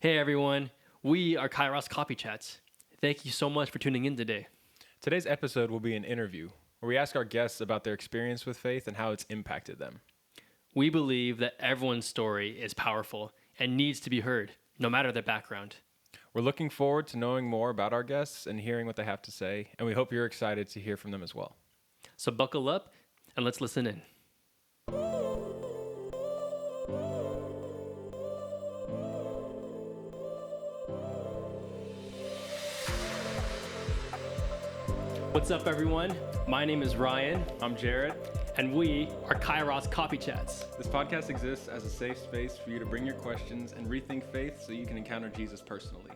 Hey everyone, we are Kairos Copychats. Thank you so much for tuning in today. Today's episode will be an interview where we ask our guests about their experience with faith and how it's impacted them. We believe that everyone's story is powerful and needs to be heard, no matter their background. We're looking forward to knowing more about our guests and hearing what they have to say, and we hope you're excited to hear from them as well. So buckle up and let's listen in. What's up, everyone? My name is Ryan, I'm Jared. and we are Kairos Copychats. This podcast exists as a safe space for you to bring your questions and rethink faith so you can encounter Jesus personally.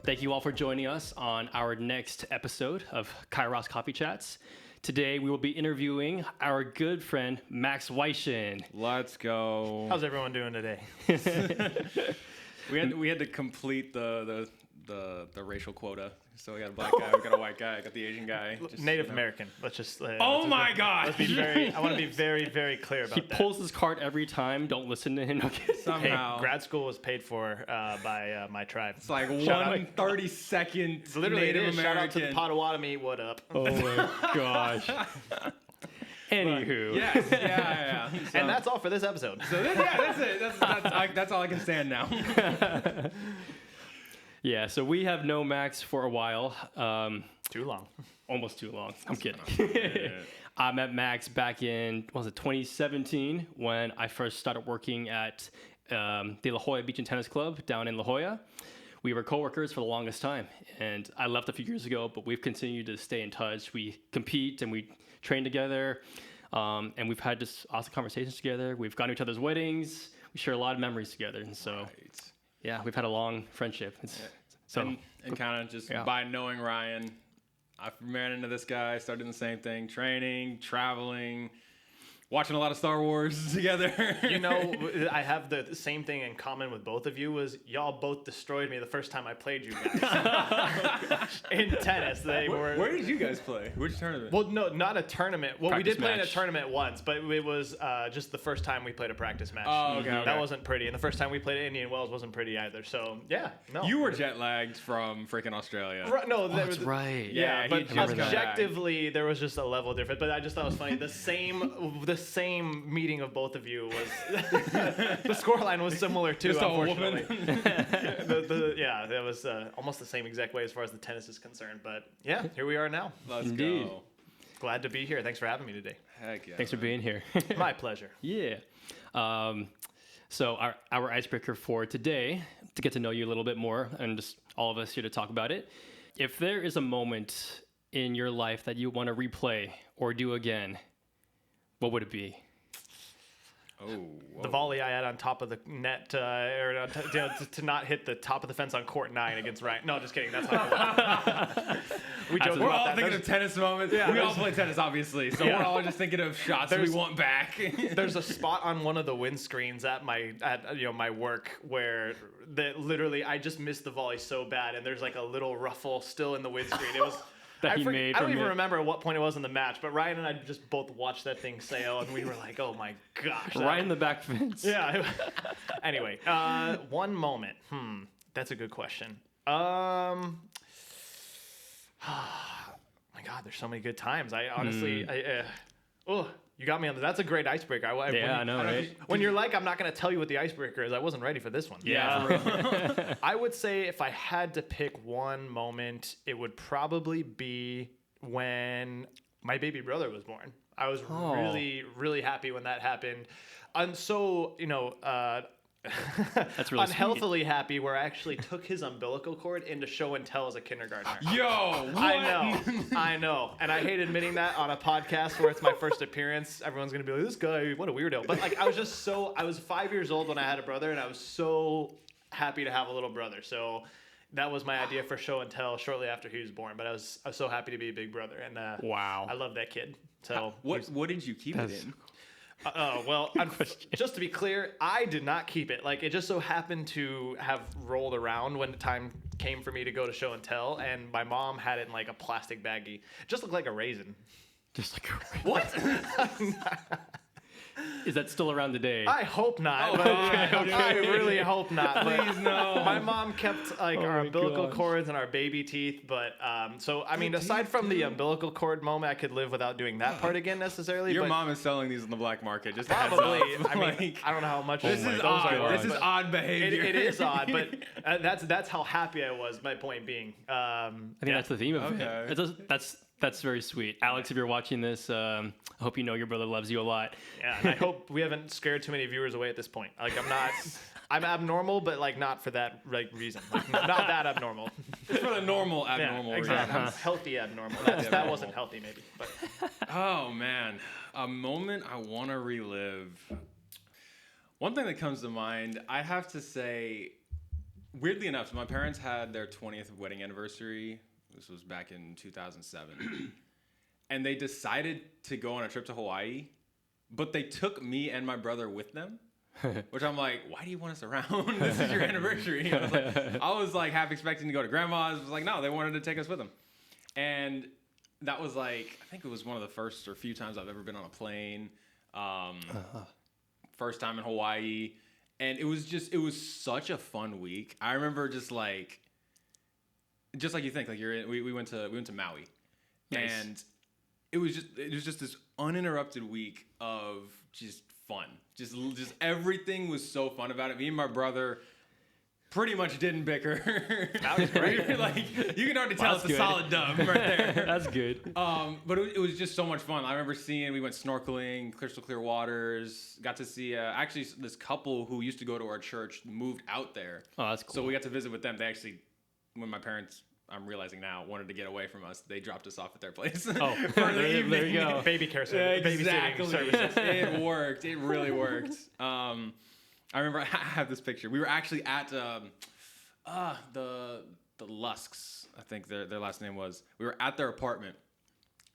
Thank you all for joining us on our next episode of Kairos Copychats. Today, we will be interviewing our good friend, Max Weishan. Let's go. How's everyone doing today? We had to complete the racial quota. So we got a black guy, we got a white guy, I got the Asian guy. Native American. Let's just. Oh my God! Let's be very. I want to be very, very clear about He that. pulls his card every time. Don't listen to him. Okay. Hey, Somehow. grad school was paid for by my tribe. It's like Shout one out. 32nd It's literally Native it is. Shout out to the American. Potawatomi. What up? Oh my gosh. Anywho. Yes, yeah. So, And that's all for this episode. that's it. That's all I can stand now. Yeah, so we have known Max for a while. Too long. Almost too long. I'm kidding. I met Max back in, 2017 when I first started working at the La Jolla Beach and Tennis Club down in La Jolla. We were coworkers for the longest time, and I left a few years ago, but we've continued to stay in touch. We compete and we train together, and we've had just awesome conversations together. We've gone to each other's weddings. We share a lot of memories together, and so yeah, we've had a long friendship. And kind of just by knowing Ryan, I ran into this guy, started doing the same thing, training, traveling, watching a lot of Star Wars together. You know, I have the same thing in common with both of you. Was y'all both destroyed me the first time I played you guys in tennis. Where did you guys play? Which tournament? Well, no, not a tournament. Well, Practice we did play in a match. tournament once, but it was just the first time we played a practice match. Oh, okay, That okay. wasn't pretty. And the first time we played at Indian Wells wasn't pretty either. So, yeah, no. You were jet lagged from freaking Australia. Right, no, there That's was, right. Yeah, Yeah, but he jumped back. objectively, there was just a level difference. But I just thought it was funny. The same meeting of both of you was the scoreline was similar too. Just a Unfortunately, yeah, that was almost the same exact way as far as the tennis is concerned. But yeah, here we are now. Let's Indeed. go. Glad to be here. Thanks for having me today. Heck yeah. Thanks for being here. My pleasure. Yeah. So our icebreaker for today, to get to know you a little bit more, and just all of us here to talk about it. If there is a moment in your life that you want to replay or do again, what would it be? The volley I had on top of the net, to not hit the top of the fence on court 9 against Ryan. No, just kidding. That's not. We joke We're about all that. thinking of tennis moments. Yeah, we all there's- play tennis, obviously, so Yeah. we're all just thinking of shots we want back. There's a spot on one of the windscreens at my work where literally I just missed the volley so bad, and there's like a little ruffle still in the windscreen. It was. That he made I don't from even it. remember at what point it was in the match, but Ryan and I just both watched that thing sail, and we were like, "Oh my gosh!" Right in the back fence. Yeah. Anyway, one moment. That's a good question. My God, there's so many good times. I honestly, you got me on. That's a great icebreaker. I know, right? When you're like, I'm not going to tell you what the icebreaker is. I wasn't ready for this one. Yeah. I would say if I had to pick one moment, it would probably be when my baby brother was born. I was really, really happy when that happened. I'm so, That's really unhealthily happy where I actually took his umbilical cord into show and tell as a kindergartner. Yo, what? I know. And I hate admitting that on a podcast where it's my first appearance. Everyone's going to be like, this guy, what a weirdo. But like, I was 5 years old when I had a brother, and I was so happy to have a little brother. So that was my idea for show and tell shortly after he was born. But I was so happy to be a big brother. And Wow. I love that kid. So What did you keep it in? just to be clear, I did not keep it. Like, it just so happened to have rolled around when the time came for me to go to show and tell, and my mom had it in like a plastic baggie. It just looked like a raisin. Just like What? Is that still around today? I hope not. Oh, but okay. I really hope not. Please no. My mom kept like our my umbilical gosh. cords and our baby teeth, but so I mean, aside from the umbilical cord moment, I could live without doing that part again necessarily. Your but mom is selling these on the black market. Just probably. a heads up. I mean, Like, I don't know how much this is those odd. are. This is odd behavior. It is odd, but that's how happy I was. My point being. I think that's the theme of Okay. it. That's very sweet. Alex, if you're watching this, I hope you know your brother loves you a lot. Yeah, and I hope we haven't scared too many viewers away at this point. Like I'm abnormal, but like not for that reason. Like, not that abnormal. It's for the normal abnormal Yeah, exactly. reasons. Healthy abnormal. That wasn't healthy, maybe. But Oh man, a moment I want to relive. One thing that comes to mind, I have to say, weirdly enough, my parents had their 20th wedding anniversary. This was back in 2007. And they decided to go on a trip to Hawaii, but they took me and my brother with them. Which I'm like, why do you want us around? This is your anniversary. I was like half expecting to go to grandma's. I was like, no, they wanted to take us with them. And that was like, I think it was one of the first or few times I've ever been on a plane. First time in Hawaii. And it was such a fun week. I remember just like you think, like we went to Maui. Nice. And it was just this uninterrupted week of just fun. Just everything was so fun about it. Me and my brother pretty much didn't bicker. that was great. Like you can already tell That's it's a good. solid dub right there. That's good. But it was just so much fun. I remember we went snorkeling, crystal clear waters. Got to see actually this couple who used to go to our church moved out there. Oh, that's cool. So we got to visit with them. They actually, when my parents, I'm realizing now, wanted to get away from us, they dropped us off at their place. Oh, for the there evening. you go. baby care service, Exactly. babysitting services. It worked. It really worked. I remember I have this picture. We were actually at the Lusks, I think their last name was. We were at their apartment,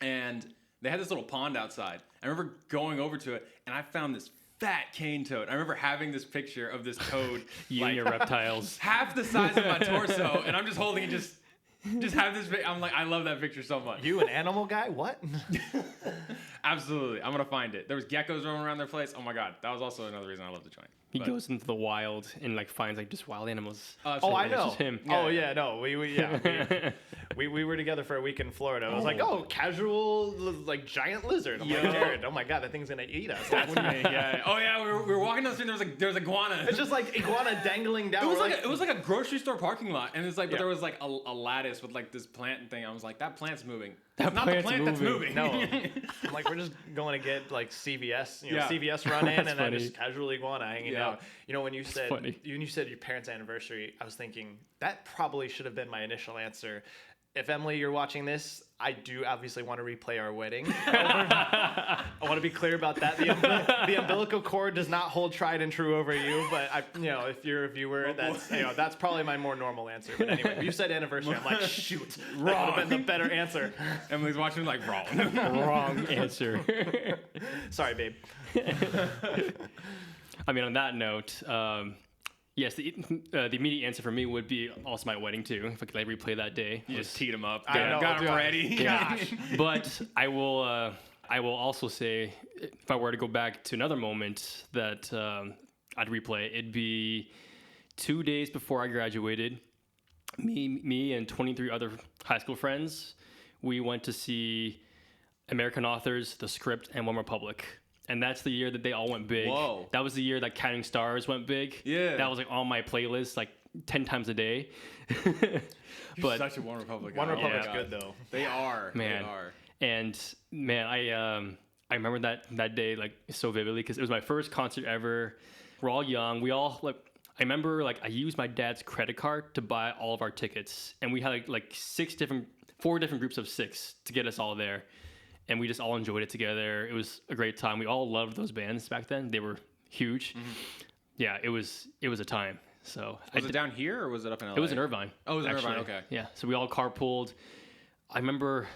and they had this little pond outside. I remember going over to it, and I found this fat cane toad. I remember having this picture of this toad, You and your reptiles. half the size of my torso, and I'm just holding it, just have this. I'm like, I love that picture so much. You an animal guy? What? Absolutely, I'm gonna find it. There was geckos roaming around their place. Oh my god, that was also another reason I love to join. He goes into the wild and like finds like just wild animals. Oh, I It's know. just him. Oh yeah, no, we we were together for a week in Florida. I was like, oh, casual like giant lizard. I'm like, Jared, oh my god, that thing's gonna eat us. That's me. Yeah. Oh yeah, we were walking down the street. There was iguana. It's just like iguana dangling down. It was like a grocery store parking lot, and it's like, but Yeah. there was like a lattice with like this plant thing. I was like, that plant's moving. That Not the plant's plant that's moving. moving. No, I'm like, we're just going to get like CVS, Yeah. CVS run in, That's and then funny. just casual iguana hanging Yeah. out. You know, when you said funny. your parents' anniversary, I was thinking that probably should have been my initial answer. If Emily, you're watching this, I do obviously want to replay our wedding. I want to be clear about that. The umbilical cord does not hold tried and true over you, but if you're a viewer, that's probably my more normal answer. But anyway, if you said anniversary, I'm like, shoot, that would have been the better answer. Emily's watching like wrong. Wrong answer. Sorry, babe. I mean, on that note, yes, the immediate answer for me would be also my wedding too. If I could like, replay that day, You just teed him up. I know, got him dude. ready. Gosh. But I will also say, if I were to go back to another moment that I'd replay, it'd be 2 days before I graduated. Me and 23 other high school friends, we went to see American Authors, The Script, and One Republic. And that's the year that they all went big. Whoa. That was the year that Counting Stars went big. Yeah. That was like on my playlist like 10 times a day. But such a One Republic. One Republic's Yeah. good though. They are. Man. They are. And man, I remember that day like so vividly because it was my first concert ever. We're all young. We all like. I remember like I used my dad's credit card to buy all of our tickets, and we had like 4 different groups of 6 to get us all there, and we just all enjoyed it together. It was a great time. We all loved those bands back then. They were huge. Mm-hmm. Yeah, it was a time. So Was it down here or was it up in LA? It was in Irvine. Oh, it was in actually. Irvine, okay. Yeah, so we all carpooled. I remember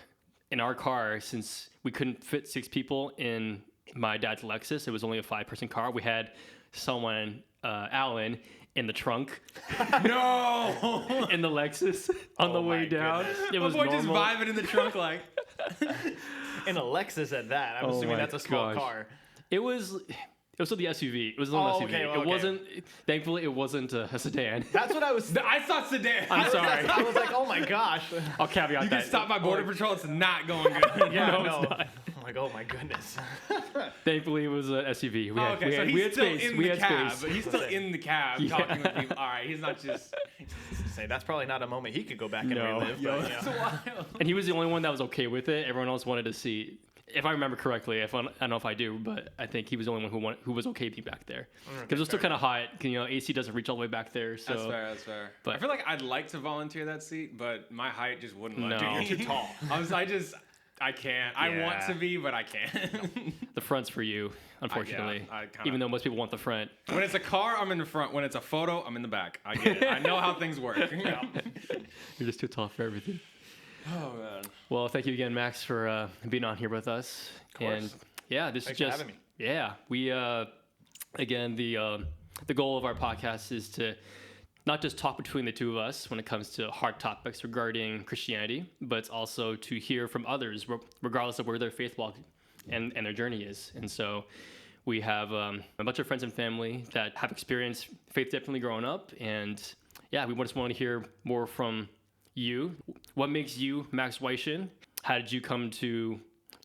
in our car, since we couldn't fit 6 people in my dad's Lexus, it was only a 5-person car. We had someone, Alan, in the trunk No. in the Lexus on the Oh way my down. goodness. It was My boy just normal. vibing in the trunk like. In a Lexus at that. I'm Oh assuming my that's a small gosh. car. It was with the SUV. It was a little SUV. okay, well, It okay. wasn't. Thankfully, it wasn't a sedan. That's what I was. I thought sedan. I'm sorry. I was like, oh my gosh. I'll caveat You that. can stop by Border Patrol. It's not going good. Yeah, No, no. it's not. I'm like, oh my goodness. Thankfully, it was an SUV. We had, Okay, we so had, he's we had still space. in We the had cab. space. But he's still in the cab Yeah. talking with people. All right, he's not just. Say that's probably not a moment he could go back and No. relive. Yo, But, that's yeah. wild. And he was the only one that was okay with it. Everyone else wanted to see. If I remember correctly, I don't know if I do, but I think he was the only one who was okay being back there because it was still kind of hot. AC doesn't reach all the way back there. So That's fair. That's fair. But- I feel like I'd like to volunteer that seat, but my height just wouldn't let No. me. You're too tall. I can't. I want Yeah. to be, but I can't. the front's for you, unfortunately. I kinda- Even though most people want the front. When it's a car, I'm in the front. When it's a photo, I'm in the back. I get it. I know how things work. You're just too tall for everything. Oh man. Well, thank you again, Max, for being on here with us. Of course. And yeah, this Thanks is for just having me. yeah. We again the goal of our podcast is to not just talk between the two of us when it comes to hard topics regarding Christianity, but it's also to hear from others, regardless of where their faith walk and their journey is. And so we have a bunch of friends and family that have experienced faith differently growing up. And yeah, we just want to hear more from you. What makes you Max Weishan? How did you come to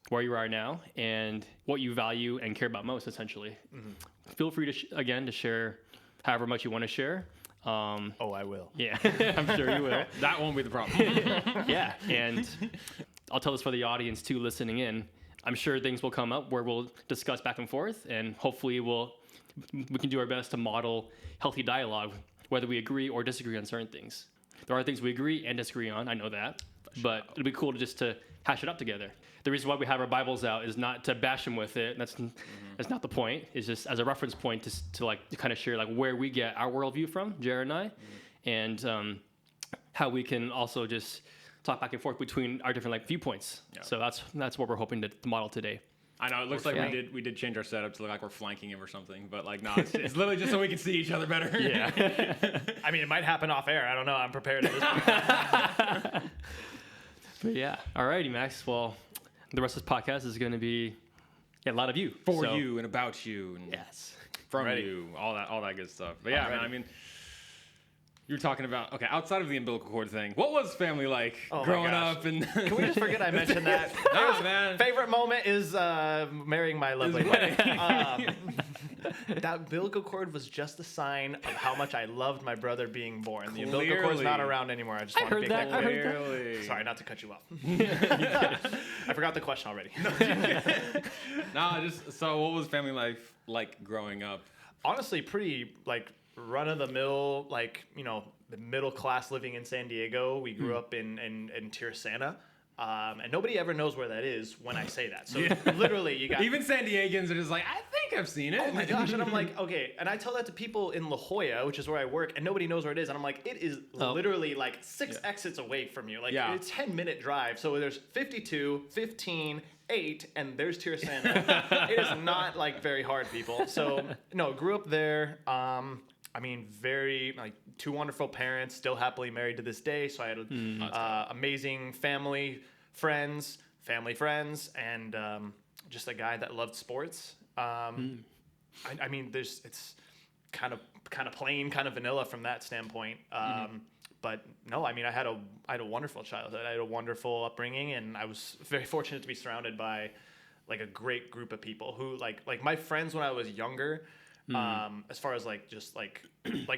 where you are now, and what you value and care about most, essentially? Feel free to, again, to share however much you want to share. Oh, I will. Yeah, I'm sure you will. That won't be the problem. Yeah, and I'll tell this for the audience too, listening in. I'm sure things will come up where we'll discuss back and forth, and hopefully we can do our best to model healthy dialogue, whether we agree or disagree on certain things. There are things we agree and disagree on. I know that, but it'd be cool to hash it up together. The reason why we have our Bibles out is not to bash them with it. That's not the point. It's just as a reference point to kind of share like where we get our worldview from, Jared and I, and how we can also just talk back and forth between our different like viewpoints. Yeah. So that's what we're hoping to model today. I know it looks like Yeah. we did change our setup to look like we're flanking him or something, but like no, it's literally just so we can see each other better. Yeah. I mean, it might happen off air. I don't know. I'm prepared at this point. But yeah. Alrighty, Max. Well, the rest of this podcast is going to be a lot of you. For So- you and about you and Yes. from Ready. you, all that good stuff. But yeah, man, ready. I mean, you're talking about outside of the umbilical cord thing. What was family like Oh my growing gosh. up? And Can we just forget I mentioned that? nah, man. Favorite moment is marrying my lovely wife. That umbilical cord was just a sign of how much I loved my brother being born. The umbilical cord's not Clearly. around anymore. I just want to heard make that. that I clear. heard that. Clearly. Sorry, not to cut you off. I forgot the question already. Nah, just so what was family life like growing up? Honestly, pretty like run of the mill, like the middle class living in San Diego. We grew up in Tirsana. And nobody ever knows where that is when I say that. So literally, you got Even San Diegans are just like, I think I've seen it. oh my gosh, and I'm like, okay, and I tell that to people in La Jolla, which is where I work, and nobody knows where it is, and I'm like, it is literally like 6 exits away from you, like it's 10-minute drive. So there's 52, 15, 8, and there's Tirsana. It is not like very hard, people. So no, grew up there. I mean, very like 2 wonderful parents, still happily married to this day. So I had amazing family, friends, and just a guy that loved sports. I mean, it's kind of plain, kind of vanilla from that standpoint. But no, I mean, I had a wonderful childhood. I had a wonderful upbringing, and I was very fortunate to be surrounded by like a great group of people who like my friends when I was younger. As far as like just like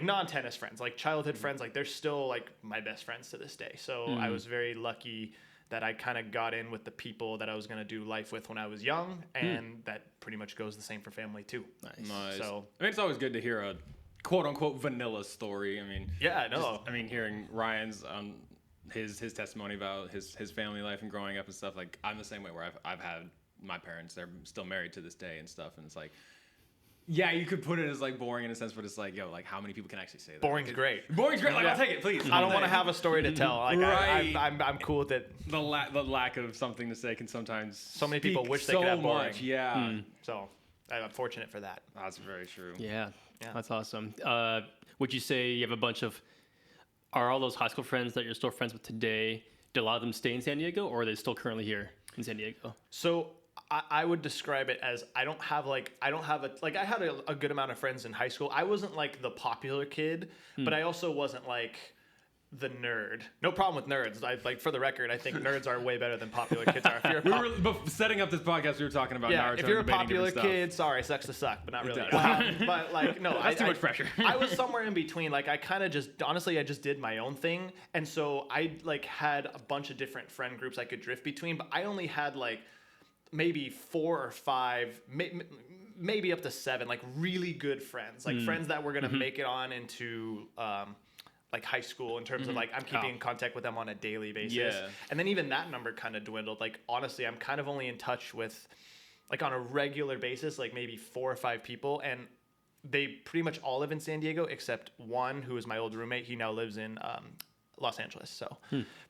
non-tennis friends, like childhood friends, like they're still like my best friends to this day. So I was very lucky that I kind of got in with the people that I was going to do life with when I was young, and that pretty much goes the same for family too. Nice. So I mean, it's always good to hear a quote unquote vanilla story. I mean, yeah, no, hearing Ryan's his testimony about his family life and growing up and stuff. Like I'm the same way where I've had my parents, they're still married to this day and stuff, and it's like. Yeah, you could put it as like boring in a sense, but it's like, yo, like how many people can actually say that? boring's great. Boring's great. Like, Yeah. I'll take it, please. I don't want to have a story to tell. Like Right. I'm cool with it. the lack of something to say can sometimes So many people speak wish they so could have boring. much. Yeah, So I'm fortunate for that. that's very true. Yeah, Yeah. that's awesome. Would you say you have a bunch of, are all those high school friends that you're still friends with today, did a lot of them stay in San Diego, or are they still currently here in San Diego? So I would describe it as I had a good amount of friends in high school. I wasn't like the popular kid, but I also wasn't like the nerd. No problem with nerds. For the record, I think nerds are way better than popular kids are. If you're setting up this podcast, we were talking about Naruto. If you're a popular kid, sorry, sucks to suck, but not really. But like, no, that's too much pressure. I was somewhere in between. Like, I kind of just honestly, I just did my own thing, and so I like had a bunch of different friend groups I could drift between, but I only had like maybe 4 or 5, maybe up to 7, like really good friends, like friends that were gonna make it on into like high school in terms of like I'm keeping in contact with them on a daily basis. Yeah. And then even that number kind of dwindled. Like honestly, I'm kind of only in touch with like on a regular basis, like maybe 4 or 5 people, and they pretty much all live in San Diego except one who is my old roommate. He now lives in Los Angeles. So,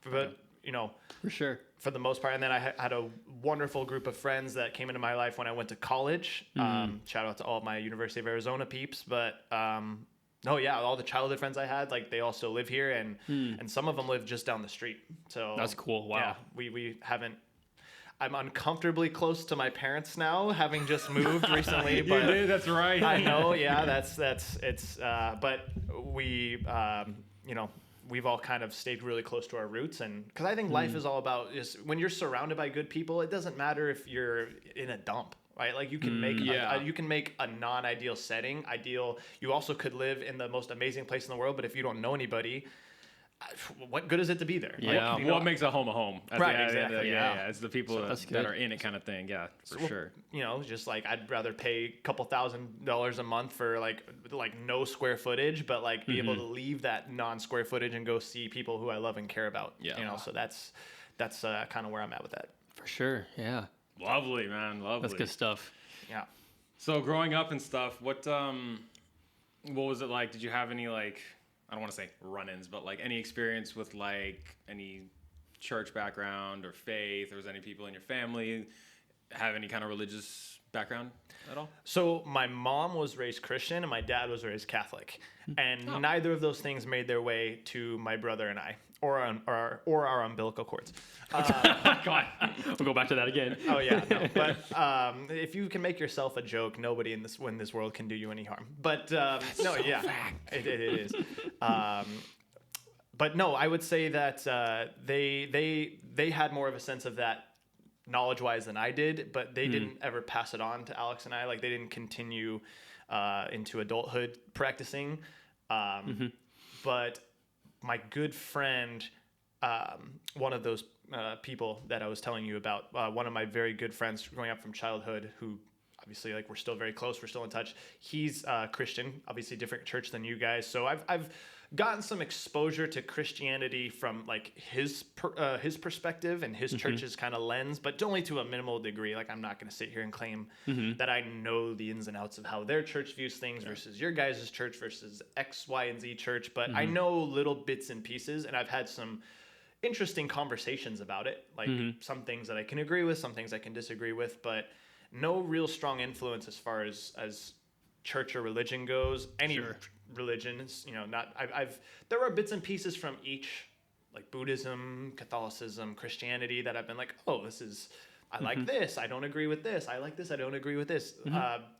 but you know, For sure. for the most part. And then I had a wonderful group of friends that came into my life when I went to college. Shout out to all of my University of Arizona peeps. But no, yeah, all the childhood friends I had, like they all still live here, and some of them live just down the street. So That's cool. Wow. Yeah, we haven't. I'm uncomfortably close to my parents now, having just moved recently. But that's right. I know, yeah, it's. But we, you know, we've all kind of stayed really close to our roots, and because I think life is all about is when you're surrounded by good people, it doesn't matter if you're in a dump. Right, like you can make you can make a non-ideal setting ideal. You also could live in the most amazing place in the world, but if you don't know anybody, what good is it to be there? Yeah. Like, What makes a home a home? Right, exactly. Yeah. It's the people that's that good. are in it kind of thing. Yeah, for sure. You know, just like I'd rather pay a couple $1,000s a month for like no square footage, but like be able to leave that non-square footage and go see people who I love and care about. Yeah. You know, so that's kind of where I'm at with that. For sure. Yeah. Lovely, man. Lovely. That's good stuff. Yeah. So growing up and stuff, what was it like? Did you have any like, I don't want to say run-ins, but like any experience with like any church background or faith, or was any people in your family have any kind of religious background at all? So my mom was raised Christian and my dad was raised Catholic, and neither of those things made their way to my brother and I, or our umbilical cords. God, we'll go back to that again. Oh yeah, no. But if you can make yourself a joke, nobody in this world can do you any harm. But no, yeah, it is. But no, I would say that they had more of a sense of that knowledge-wise than I did, but they didn't ever pass it on to Alex and I. Like they didn't continue into adulthood practicing. But my good friend, one of those people that I was telling you about, one of my very good friends growing up from childhood, who obviously like we're still very close, we're still in touch. He's Christian, obviously different church than you guys. So I've gotten some exposure to Christianity from like his perspective and his church's kind of lens, but only to a minimal degree. Like I'm not going to sit here and claim that I know the ins and outs of how their church views things versus your guys' church versus X, Y, and Z church. But I know little bits and pieces, and I've had some interesting conversations about it. Like some things that I can agree with, some things I can disagree with, but no real strong influence as far as church or religion goes. Any religion is, you know, not. There are bits and pieces from each, like Buddhism, Catholicism, Christianity, that I've been like, oh, this is. I like this. I don't agree with this. I like this. I don't agree with this.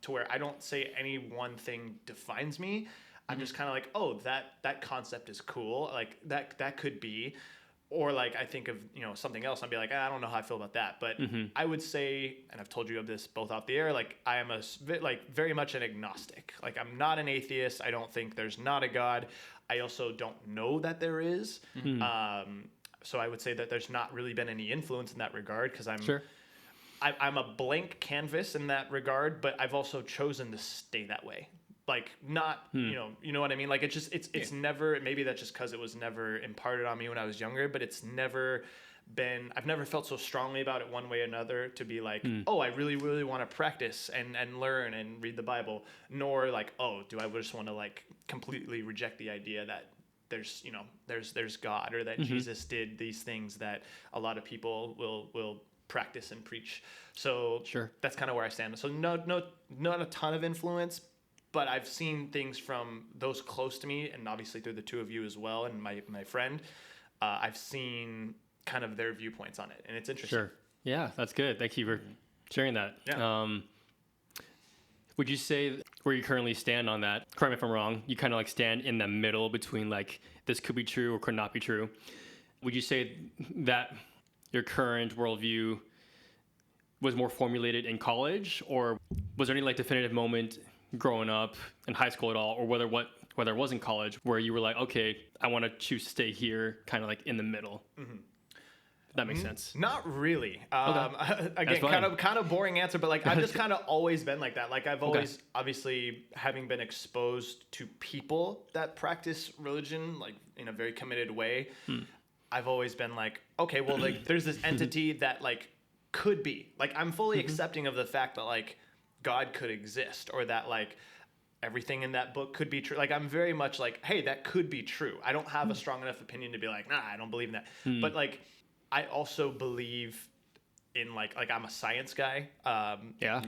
To where I don't say any one thing defines me. I'm just kind of like, oh, that concept is cool. Like that could be. Or like I think of, you know, something else, I'd be like, I don't know how I feel about that. But I would say, and I've told you of this both off the air, like I am very much an agnostic. Like I'm not an atheist. I don't think there's not a God. I also don't know that there is. So I would say that there's not really been any influence in that regard, because I'm a blank canvas in that regard, but I've also chosen to stay that way. Like not, you know what I mean? Like it's never, maybe that's just because it was never imparted on me when I was younger, but it's never been, I've never felt so strongly about it one way or another to be like, oh, I really, really want to practice and learn and read the Bible, nor like, oh, do I just want to like completely reject the idea that there's, you know, there's God, or that Jesus did these things that a lot of people will practice and preach. So that's kind of where I stand. So not a ton of influence, but I've seen things from those close to me, and obviously through the two of you as well, and my friend. I've seen kind of their viewpoints on it, and it's interesting. Sure. Yeah, that's good. Thank you sharing that. Yeah. Would you say where you currently stand on that, correct me if I'm wrong, you kind of like stand in the middle between like this could be true or could not be true. Would you say that your current worldview was more formulated in college, or was there any like definitive moment growing up in high school at all, or whether it was in college where you were like, okay, I want to choose to stay here, kind of like in the middle? Mm-hmm. If that makes sense. Not really. Okay. Again, kind of boring answer, but like I've just kind of always been like that. Like I've always, obviously, having been exposed to people that practice religion like in a very committed way, I've always been like, okay, well, like there's this entity that like could be. Like I'm fully accepting of the fact that like God could exist, or that like everything in that book could be true. Like I'm very much like, hey, that could be true. I don't have a strong enough opinion to be like, nah, I don't believe in that. But like I also believe in like I'm a science guy.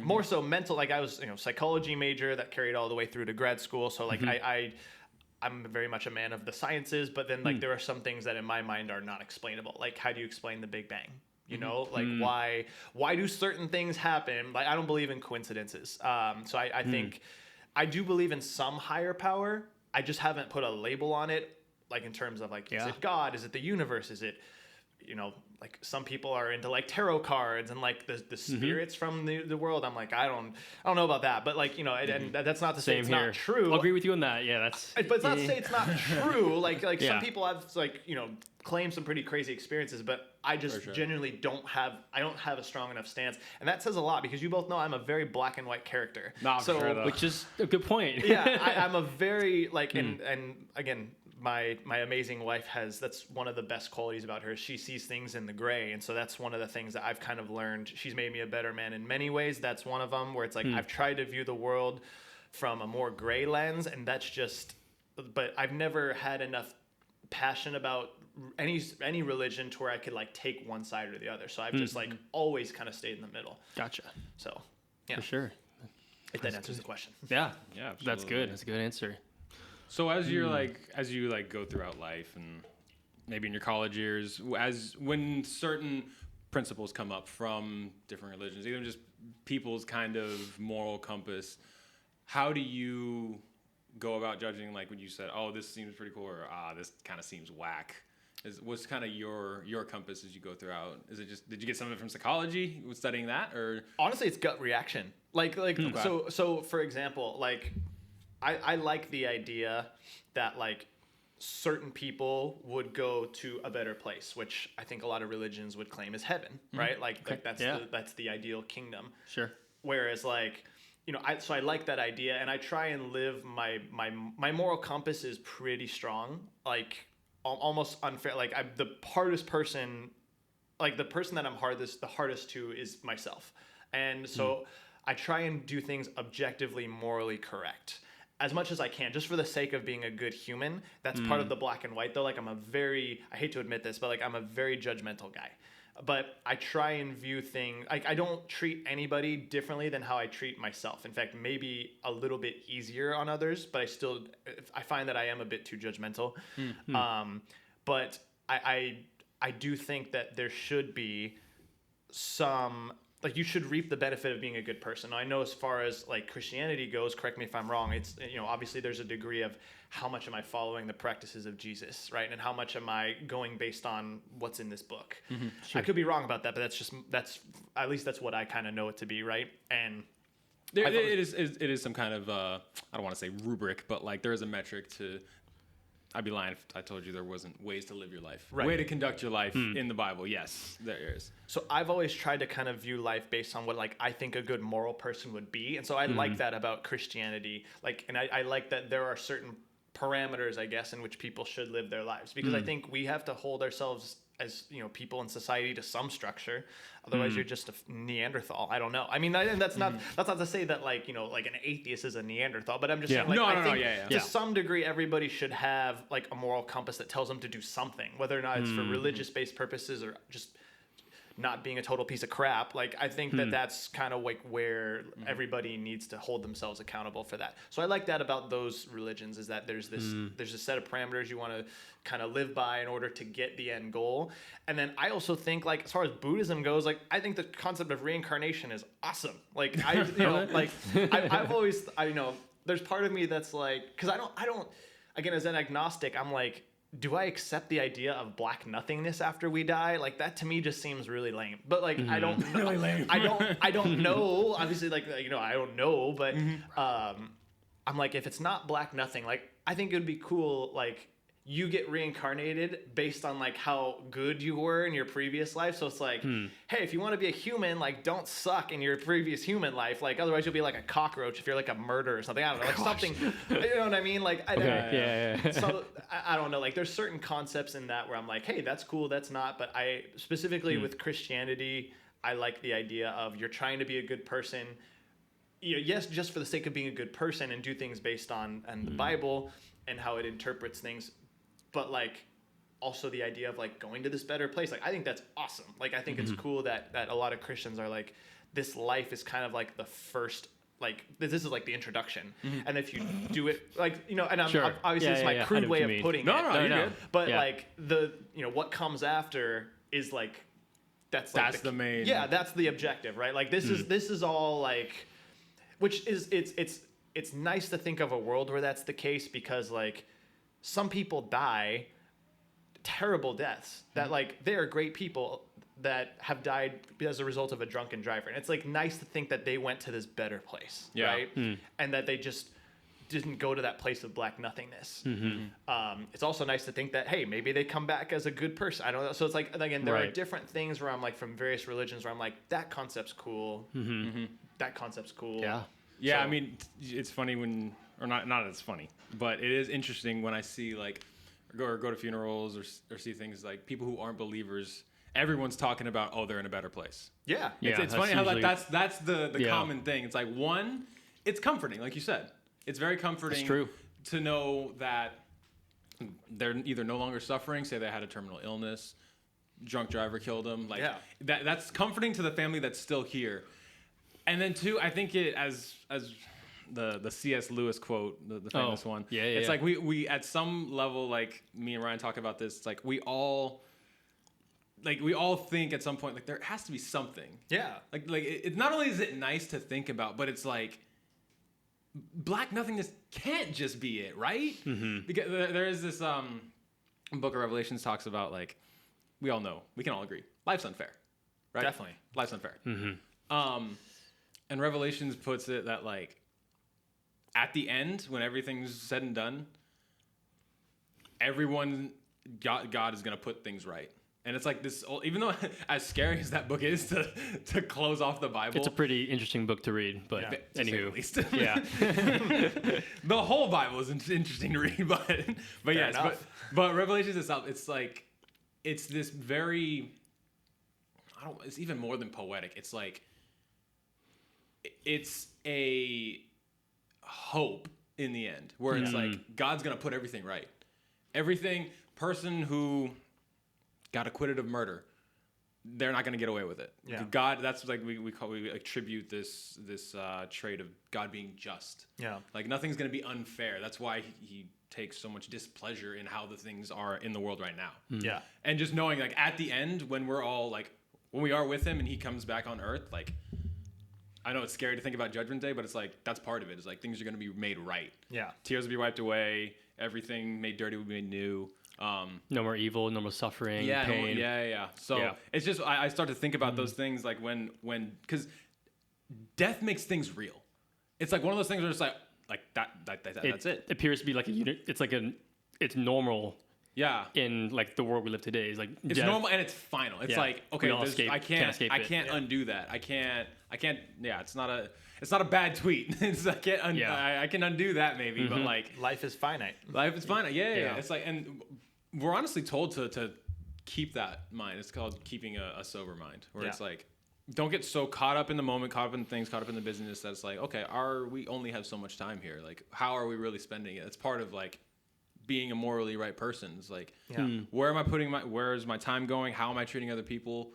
More so mental. Like I was, psychology major that carried all the way through to grad school. So like I'm very much a man of the sciences, but then like there are some things that in my mind are not explainable. Like how do you explain the Big Bang? You know, like why do certain things happen? Like I don't believe in coincidences. So I think I do believe in some higher power. I just haven't put a label on it. Like in terms of like, is it God? Is it the universe? Is it, like some people are into like tarot cards and like the spirits from the world. I'm like, I don't know about that, but like, and that's not to say it's not true. I'll agree with you on that. Yeah, but it's not to say it's not true. Like some people have like, claim some pretty crazy experiences, but I just genuinely don't have a strong enough stance. And that says a lot because you both know I'm a very black and white character. Which is a good point. I'm a very like, and again, my amazing wife that's one of the best qualities about her. She sees things in the gray. And so that's one of the things that I've kind of learned. She's made me a better man in many ways. That's one of them where it's like, I've tried to view the world from a more gray lens, and that's just, but I've never had enough passion about any religion to where I could like take one side or the other. So I've just like always kind of stayed in the middle. Gotcha. So yeah, for sure. If that answers the question. Yeah, absolutely. That's good. That's a good answer. So as you go throughout life and maybe in your college years, when certain principles come up from different religions, even just people's kind of moral compass, how do you go about judging, like when you said, oh, this seems pretty cool, or this kind of seems whack? What's kind of your compass as you go throughout? Is it just, did you get some of it from psychology with studying that, or? Honestly, it's gut reaction. So for example, like I like the idea that like certain people would go to a better place, which I think a lot of religions would claim is heaven, right? Like that's the ideal kingdom. Sure. Whereas like, I like that idea, and I try and live my moral compass is pretty strong, like almost unfair. Like I'm the hardest person, like the person that I'm the hardest to is myself. And so I try and do things objectively, morally correct as much as I can, just for the sake of being a good human. That's part of the black and white though. Like I hate to admit this, but like I'm a very judgmental guy. But I try and view things, I don't treat anybody differently than how I treat myself. In fact, maybe a little bit easier on others, but I find that I am a bit too judgmental. But I do think that there should be some, like you should reap the benefit of being a good person. Now, I know as far as like Christianity goes, correct me if I'm wrong, it's, obviously there's a degree of how much am I following the practices of Jesus, right? And how much am I going based on what's in this book? Sure. I could be wrong about that, but that's at least that's what I kind of know it to be, right? And it is some kind of I don't want to say rubric, but like there is a metric to. I'd be lying if I told you there wasn't ways to live your life, way to conduct your life in the Bible. Yes, there is. So I've always tried to kind of view life based on what like I think a good moral person would be, and so I like that about Christianity. Like, and I like that there are certain parameters, I guess, in which people should live their lives, because I think we have to hold ourselves as people in society to some structure. Otherwise, you're just a Neanderthal. I don't know. I mean, that's not to say that like like an atheist is a Neanderthal, but I'm just saying like to some degree everybody should have like a moral compass that tells them to do something, whether or not it's for religious based purposes or just not being a total piece of crap. Like, I think that's kind of like where everybody needs to hold themselves accountable for that. So I like that about those religions, is that there's a set of parameters you want to kind of live by in order to get the end goal. And then I also think, like, as far as Buddhism goes, like, I think the concept of reincarnation is awesome. Like, I've always, there's part of me that's like, because I don't, again, as an agnostic, I'm like, do I accept the idea of black nothingness after we die? Like, that to me just seems really lame. But like, I don't know. Really lame. I don't know. Obviously, like, I don't know. But I'm like, if it's not black nothing, like, I think it would be cool. Like, you get reincarnated based on like how good you were in your previous life. So it's like, hey, if you want to be a human, like, don't suck in your previous human life. Like, otherwise you'll be like a cockroach if you're like a murderer or something. I don't know, like something, you know what I mean? Like, So I don't know. Like, there's certain concepts in that where I'm like, hey, that's cool, that's not. But I specifically with Christianity, I like the idea of you're trying to be a good person. Yes, just for the sake of being a good person and do things based on the Bible and how it interprets things. But like, also the idea of like going to this better place. Like, I think that's awesome. Like, I think it's cool that a lot of Christians are like, this life is kind of like the first, like, this is like the introduction. And if you do it, like, and I'm, obviously it's my crude way of putting it. No, you're good. But like what comes after is like, that's the main. Yeah, that's the objective, right? Like, this is all like, which is, it's nice to think of a world where that's the case, because like, some people die terrible deaths that like they are great people that have died as a result of a drunken driver, and it's like nice to think that they went to this better place, right? And that they just didn't go to that place of black nothingness. It's also nice to think that, hey, maybe they come back as a good person. I don't know. So it's like, again, there are different things where I'm like, from various religions where I'm like, that concept's cool. That concept's cool. Yeah. I mean, it's funny when, or not as funny, but it is interesting when I see like, or go to funerals or see things like people who aren't believers. Everyone's talking about, oh, they're in a better place. It's funny how like that's the common thing. It's like, one, it's comforting, like you said. It's very comforting. It's true. To know that they're either no longer suffering, say they had a terminal illness, drunk driver killed them. Like that's comforting to the family that's still here. And then two, I think it as the C.S. Lewis quote, the famous one. It's like we at some level, like me and Ryan talk about this. It's like we all think at some point, like, there has to be something. Like it not only is it nice to think about, but it's like, black nothingness can't just be it, right? Because there is this book of Revelations talks about, like, we all know, we can all agree, life's unfair, right? Definitely, life's unfair. And Revelations puts it that, like, at the end, when everything's said and done, God is gonna put things right. And it's like this, even though as scary as that book is to close off the Bible, it's a pretty interesting book to read. But anywho, at least. The whole Bible is interesting to read, but yes, but Revelations itself, it's like, it's this very, it's even more than poetic. It's like, it's a hope in the end, where it's like, God's gonna put everything right. Everything, person who got acquitted of murder, they're not going to get away with it. God, that's like we attribute this trait of God being just. Like, nothing's going to be unfair. That's why he takes so much displeasure in how the things are in the world right now. And just knowing, like, at the end, when we're all like, when we are with him and he comes back on earth, like, I know it's scary to think about Judgment Day, but it's like, that's part of it. It's like, things are going to be made right. Tears will be wiped away. Everything made dirty will be made new. No more evil, no more suffering, pain. So it's just, I start to think about those things, like when, because death makes things real. It's like one of those things where it's like that's it. It appears to be like a unit. It's like it's normal. In like the world we live today, is like it's death. normal and it's final. It's like, okay, I can't undo that. I can't. Yeah, it's not a bad tweet. I can undo that maybe, but like, life is finite. Yeah. It's like, and we're honestly told to keep that mind. It's called keeping a sober mind, where it's like, don't get so caught up in the moment, caught up in things, caught up in the business, that it's like, okay, we only have so much time here. Like, how are we really spending it? It's part of like being a morally right person. It's like, where am I putting where is my time going? How am I treating other people?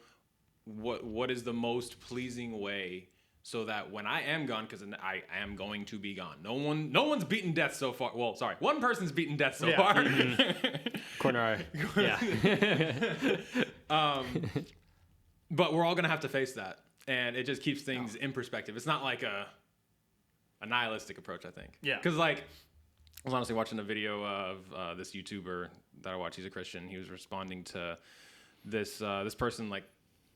what is the most pleasing way so that when I am gone, because I am going to be gone. No one's beaten death so far. Well, sorry, one person's beaten death so far. Corner. Yeah. But we're all gonna have to face that, and it just keeps things in perspective. It's not like a nihilistic approach, I think. Yeah. Because like, I was honestly watching a video of this YouTuber that I watch. He's a Christian. He was responding to this person. Like,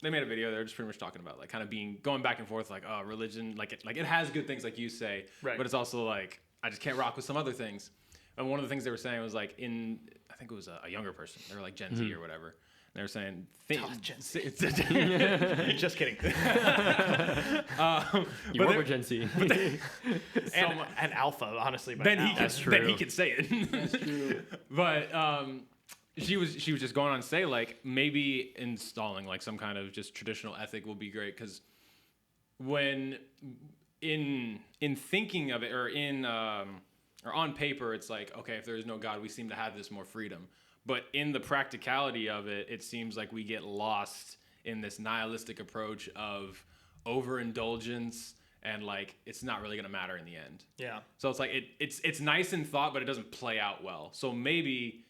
they made a video. They're just pretty much talking about like kind of going back and forth, like, oh, religion, like it has good things, like you say, right. But it's also like I just can't rock with some other things. And one of the things they were saying was like I think it was a younger person. They were like Gen Z or whatever. And they were saying, just kidding. You were Gen Z. and Alpha, honestly. Then he could say it. That's true. But she was just going on to say like maybe installing like some kind of just traditional ethic will be great, because when in thinking of it or on paper it's like, okay, if there is no God, we seem to have this more freedom. But in the practicality of it, it seems like we get lost in this nihilistic approach of overindulgence, and like it's not really going to matter in the end. Yeah. So it's like it's nice in thought, but it doesn't play out well. So maybe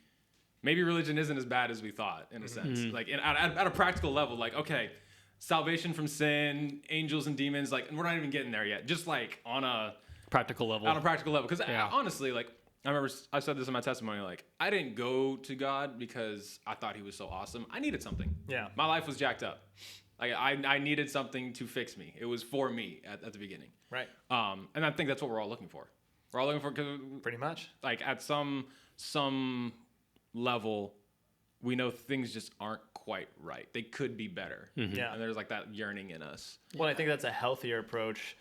religion isn't as bad as we thought, in a sense. Like at a practical level, like, okay, salvation from sin, angels and demons, like, and we're not even getting there yet. Just like on a practical level. On a practical level, because honestly, like, I remember I said this in my testimony, like, I didn't go to God because I thought he was so awesome. I needed something. Yeah. My life was jacked up. Like, I needed something to fix me. It was for me at the beginning. Right. And I think that's what we're all looking for. We're all looking for, pretty much. Like, at some level, we know things just aren't quite right. They could be better. Mm-hmm. Yeah. And there's like that yearning in us. Well, I think that's a healthier approach.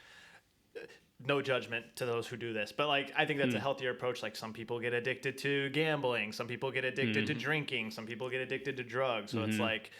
No judgment to those who do this, but like, I think that's a healthier approach. Like, some people get addicted to gambling, some people get addicted to drinking, some people get addicted to drugs. So it's like,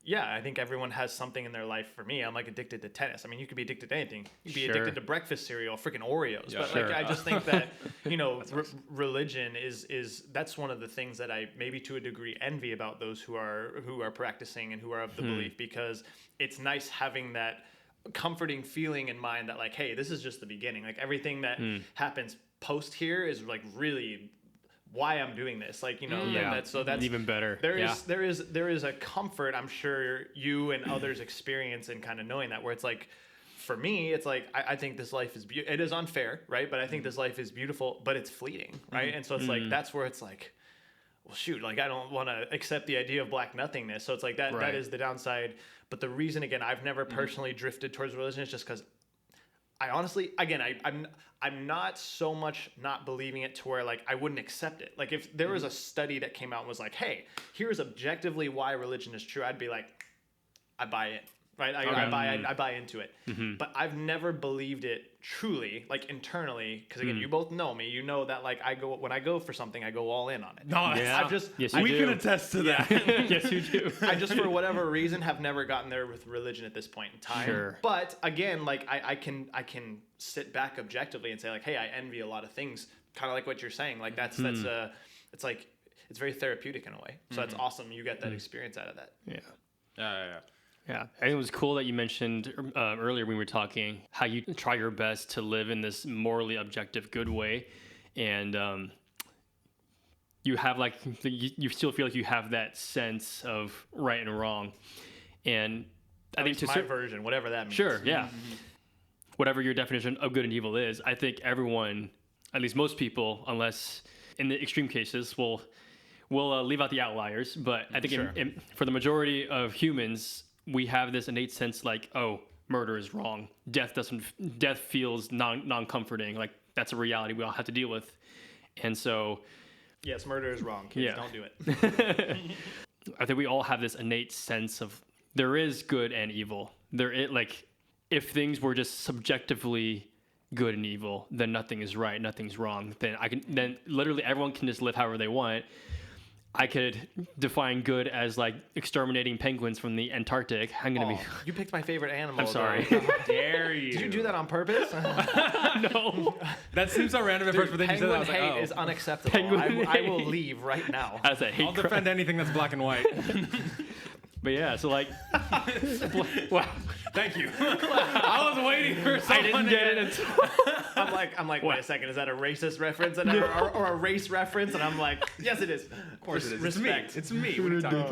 yeah, I think everyone has something in their life. For me, I'm like addicted to tennis. I mean, you could be addicted to anything. You could be addicted to breakfast cereal, freaking Oreos. Yeah, but like, I just think that, you know, religion is that's one of the things that I maybe to a degree envy about those who are practicing and who are of the belief, because it's nice having that comforting feeling in mind that like, hey, this is just the beginning. Like, everything that happens post here is like really why I'm doing this. Like, you know, that's even better. There is a comfort I'm sure you and others experience in kind of knowing that, where it's like, for me, it's like, I think this life is beautiful. It is unfair, right? But I think this life is beautiful, but it's fleeting, right? And so it's like, that's where it's like, well, shoot, like, I don't want to accept the idea of black nothingness. So it's like that is the downside. But the reason, again, I've never personally drifted towards religion is just because I honestly, again, I'm not so much not believing it to where like I wouldn't accept it. Like, if there was a study that came out and was like, hey, here's objectively why religion is true, I'd be like, I buy it. Right, I buy into it, but I've never believed it truly, like internally, because again, you both know me. You know that like when I go for something, I go all in on it. No, We can attest to that. Yes, you do. I just, for whatever reason, have never gotten there with religion at this point in time. Sure. But again, like I can sit back objectively and say like, hey, I envy a lot of things, kind of like what you're saying. Like it's like it's very therapeutic in a way. So that's awesome. You get that experience out of that. Yeah, I think it was cool that you mentioned earlier when we were talking how you try your best to live in this morally objective, good way, and you have like you still feel like you have that sense of right and wrong, and I think my version, whatever that means. Sure, yeah, whatever your definition of good and evil is, I think everyone, at least most people, unless in the extreme cases, will leave out the outliers, but I think for the majority of humans, we have this innate sense like, oh, murder is wrong. Death feels non-comforting. Like, that's a reality we all have to deal with. And so, yes, murder is wrong. Kids, don't do it. I think we all have this innate sense of there is good and evil. Like, if things were just subjectively good and evil, then nothing is right, nothing's wrong. Then literally everyone can just live however they want. I could define good as like exterminating penguins from the Antarctic. You picked my favorite animal. I'm sorry. How dare you? Did you do that on purpose? No. That seems so random at first, but then you said that, I was like, hate is unacceptable. I will leave right now. As a hate I'll defend anything that's black and white. But yeah, so like, wow, Thank you. I was waiting for I someone didn't get it until I'm like, wait a second, is that a racist reference or a race reference? And I'm like, yes, it is. Of course it is. Respect. It's me. What are you talking about?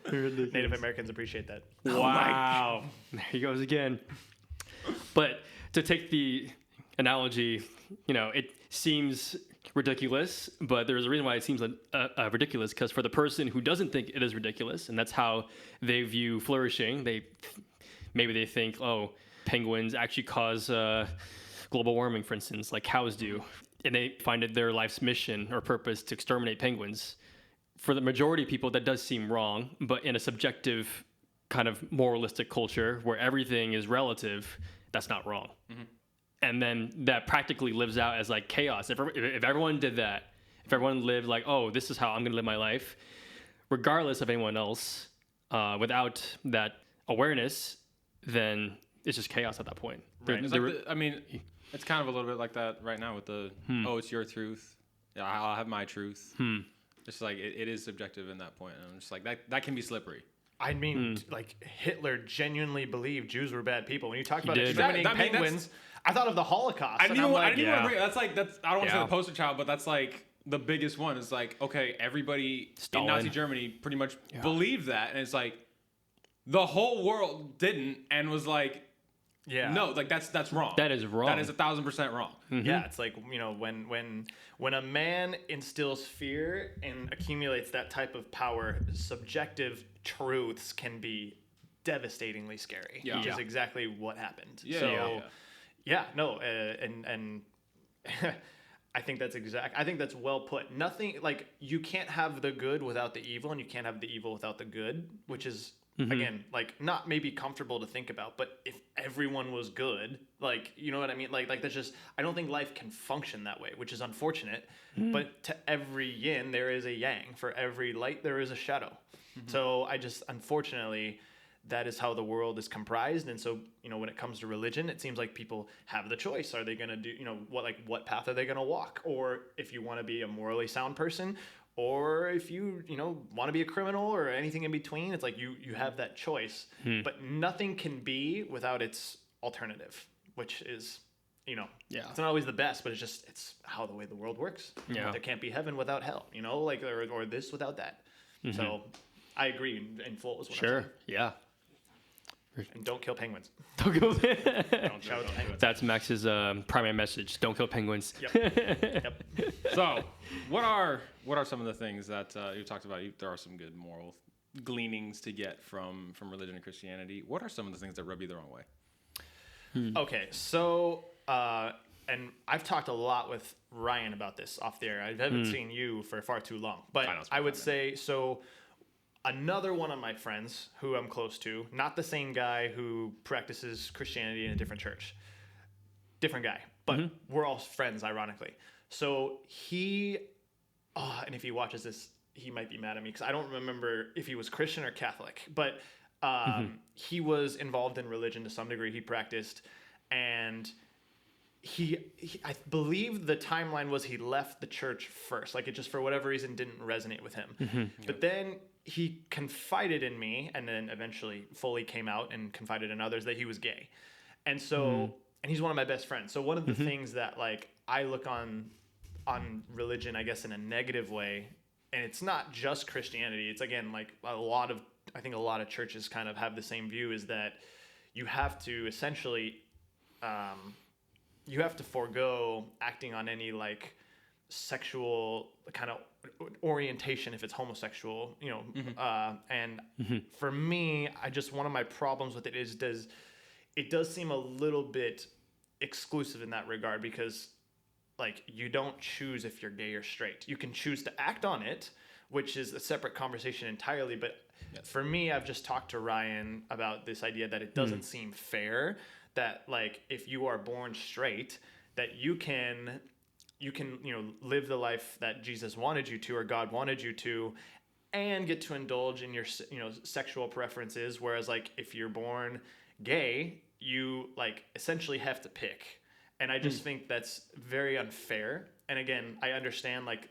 ridiculous. Native Americans appreciate that. Wow, there he goes again. But to take the analogy, it seems ridiculous, but there's a reason why it seems ridiculous, because for the person who doesn't think it is ridiculous, and that's how they view flourishing, maybe they think, oh, penguins actually cause global warming, for instance, like cows do, and they find it their life's mission or purpose to exterminate penguins. For the majority of people, that does seem wrong, but in a subjective kind of moralistic culture where everything is relative, that's not wrong. Mm-hmm. And then that practically lives out as like chaos. If everyone did that, if everyone lived like, oh, this is how I'm going to live my life, regardless of anyone else, without that awareness, then it's just chaos at that point. Right. It's kind of a little bit like that right now with the, oh, it's your truth. Yeah, I'll have my truth. It's like, it is subjective in that point. And I'm just like, that can be slippery. I mean, like Hitler genuinely believed Jews were bad people. When you talk about did. exterminating penguins, I thought of the Holocaust. I didn't even want to bring it. That's I don't want to say Yeah. the poster child, but that's like the biggest one. It's like, okay, everybody Stalin. in Nazi Germany pretty much believed that, and it's like the whole world didn't, and was like, no, like that's wrong. That is wrong. That is 1,000% wrong. Mm-hmm. Yeah, it's like, when a man instills fear and accumulates that type of power, subjective truths can be devastatingly scary, which is exactly what happened. And I think that's well put. Nothing, like, you can't have the good without the evil, and you can't have the evil without the good, which is again, like, not maybe comfortable to think about, but if everyone was good, like, you know what I mean? Like that's just, I don't think life can function that way, which is unfortunate. But to every yin, there is a yang. For every light, there is a shadow. So unfortunately, that is how the world is comprised. And so, when it comes to religion, it seems like people have the choice. Are they going to do, what path are they going to walk? Or if you want to be a morally sound person, or if you want to be a criminal or anything in between, it's like you have that choice. But nothing can be without its alternative, which is, it's not always the best, but it's how the way the world works. Yeah. There can't be heaven without hell, like, or this without that. So I agree in full with what I'm saying. Yeah. And don't kill penguins. Don't kill Don't shout at penguins. That's Max's primary message. Don't kill penguins. Yep. So, what are some of the things that you talked about? There are some good moral gleanings to get from religion and Christianity. What are some of the things that rub you the wrong way? Okay, so and I've talked a lot with Ryan about this off the air. I haven't seen you for far too long, but I would say so. Another one of my friends who I'm close to, not the same guy who practices Christianity in a different church, different guy, but we're all friends, ironically. So and if he watches this, he might be mad at me because I don't remember if he was Christian or Catholic, but he was involved in religion to some degree. He practiced, and I believe the timeline was he left the church first. Like, it just for whatever reason didn't resonate with him. But then he confided in me, and then eventually fully came out and confided in others that he was gay. And so, and he's one of my best friends. So one of the things that, like, I look on religion, I guess, in a negative way, and it's not just Christianity. It's, again, like I think a lot of churches kind of have the same view, is that you have to essentially, you have to forego acting on any, like, sexual kind of orientation if it's homosexual, and for me, one of my problems with it is it does seem a little bit exclusive in that regard, because, like, you don't choose if you're gay or straight. You can choose to act on it, which is a separate conversation entirely, but for me, I've just talked to Ryan about this idea that it doesn't seem fair that, like, if you are born straight, that you can live the life that Jesus wanted you to, or God wanted you to, and get to indulge in your sexual preferences, whereas, like, if you're born gay, you, like, essentially have to pick. And I just think that's very unfair. And again, I understand like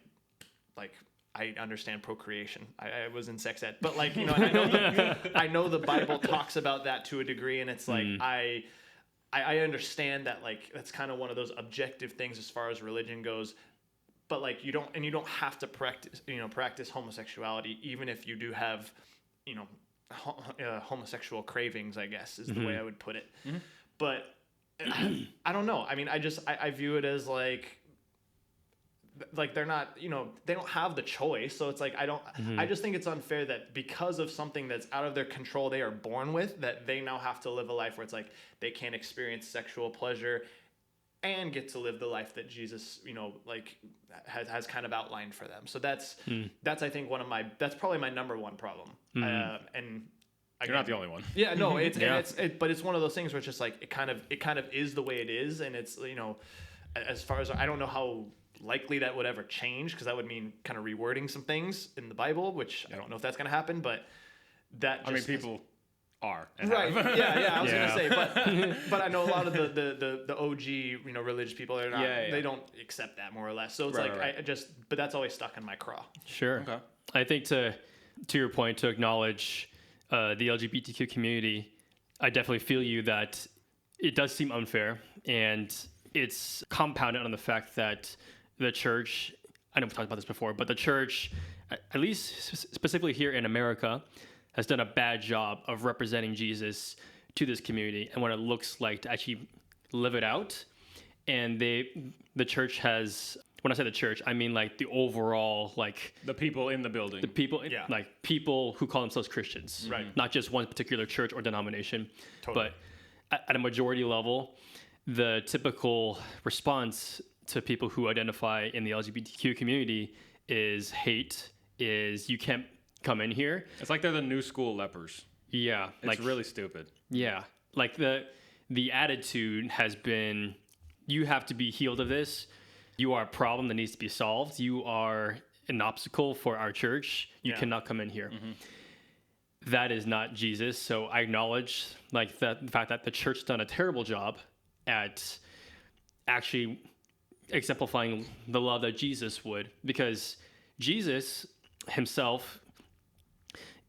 I understand procreation. I was in sex ed, but like, you know, and I know the Bible talks about that to a degree, and it's like I understand that, like, that's kind of one of those objective things as far as religion goes. But like, you don't have to practice homosexuality, even if you do have, you know, homosexual cravings, I guess is the way I would put it. But I don't know. I mean, I view it as like they're not, you know, they don't have the choice. So it's like, I just think it's unfair that because of something that's out of their control, they are born with, that they now have to live a life where it's like they can't experience sexual pleasure and get to live the life that Jesus, you know, like has kind of outlined for them. So that's I think that's probably my number one problem. And you're not the only one. Yeah, no, but it's one of those things where it's just like, it kind of is the way it is. And it's, you know, as far as, I don't know how likely that would ever change, because that would mean kind of rewording some things in the Bible, which I don't know if that's going to happen, but that just, people are. Right. Yeah, I was going to say, but I know a lot of the OG, you know, religious people, they're not, they don't accept that, more or less. So it's but that's always stuck in my craw. Sure. Okay. I think to your point, to acknowledge the LGBTQ community, I definitely feel you that it does seem unfair, and it's compounded on the fact that the church, I know we've talked about this before, but the church, at least specifically here in America, has done a bad job of representing Jesus to this community and what it looks like to actually live it out. And the church has, when I say the church, I mean like the overall, like the people in the building, like people who call themselves Christians, right? Not just one particular church or denomination, totally. But at a majority level, the typical response to people who identify in the LGBTQ community is hate, is you can't come in here. It's like they're the new school lepers. Yeah. It's really stupid. Yeah. Like the attitude has been, you have to be healed of this. You are a problem that needs to be solved. You are an obstacle for our church. You cannot come in here. That is not Jesus. So I acknowledge like the fact that the church done a terrible job at actually exemplifying the love that Jesus would, because Jesus himself,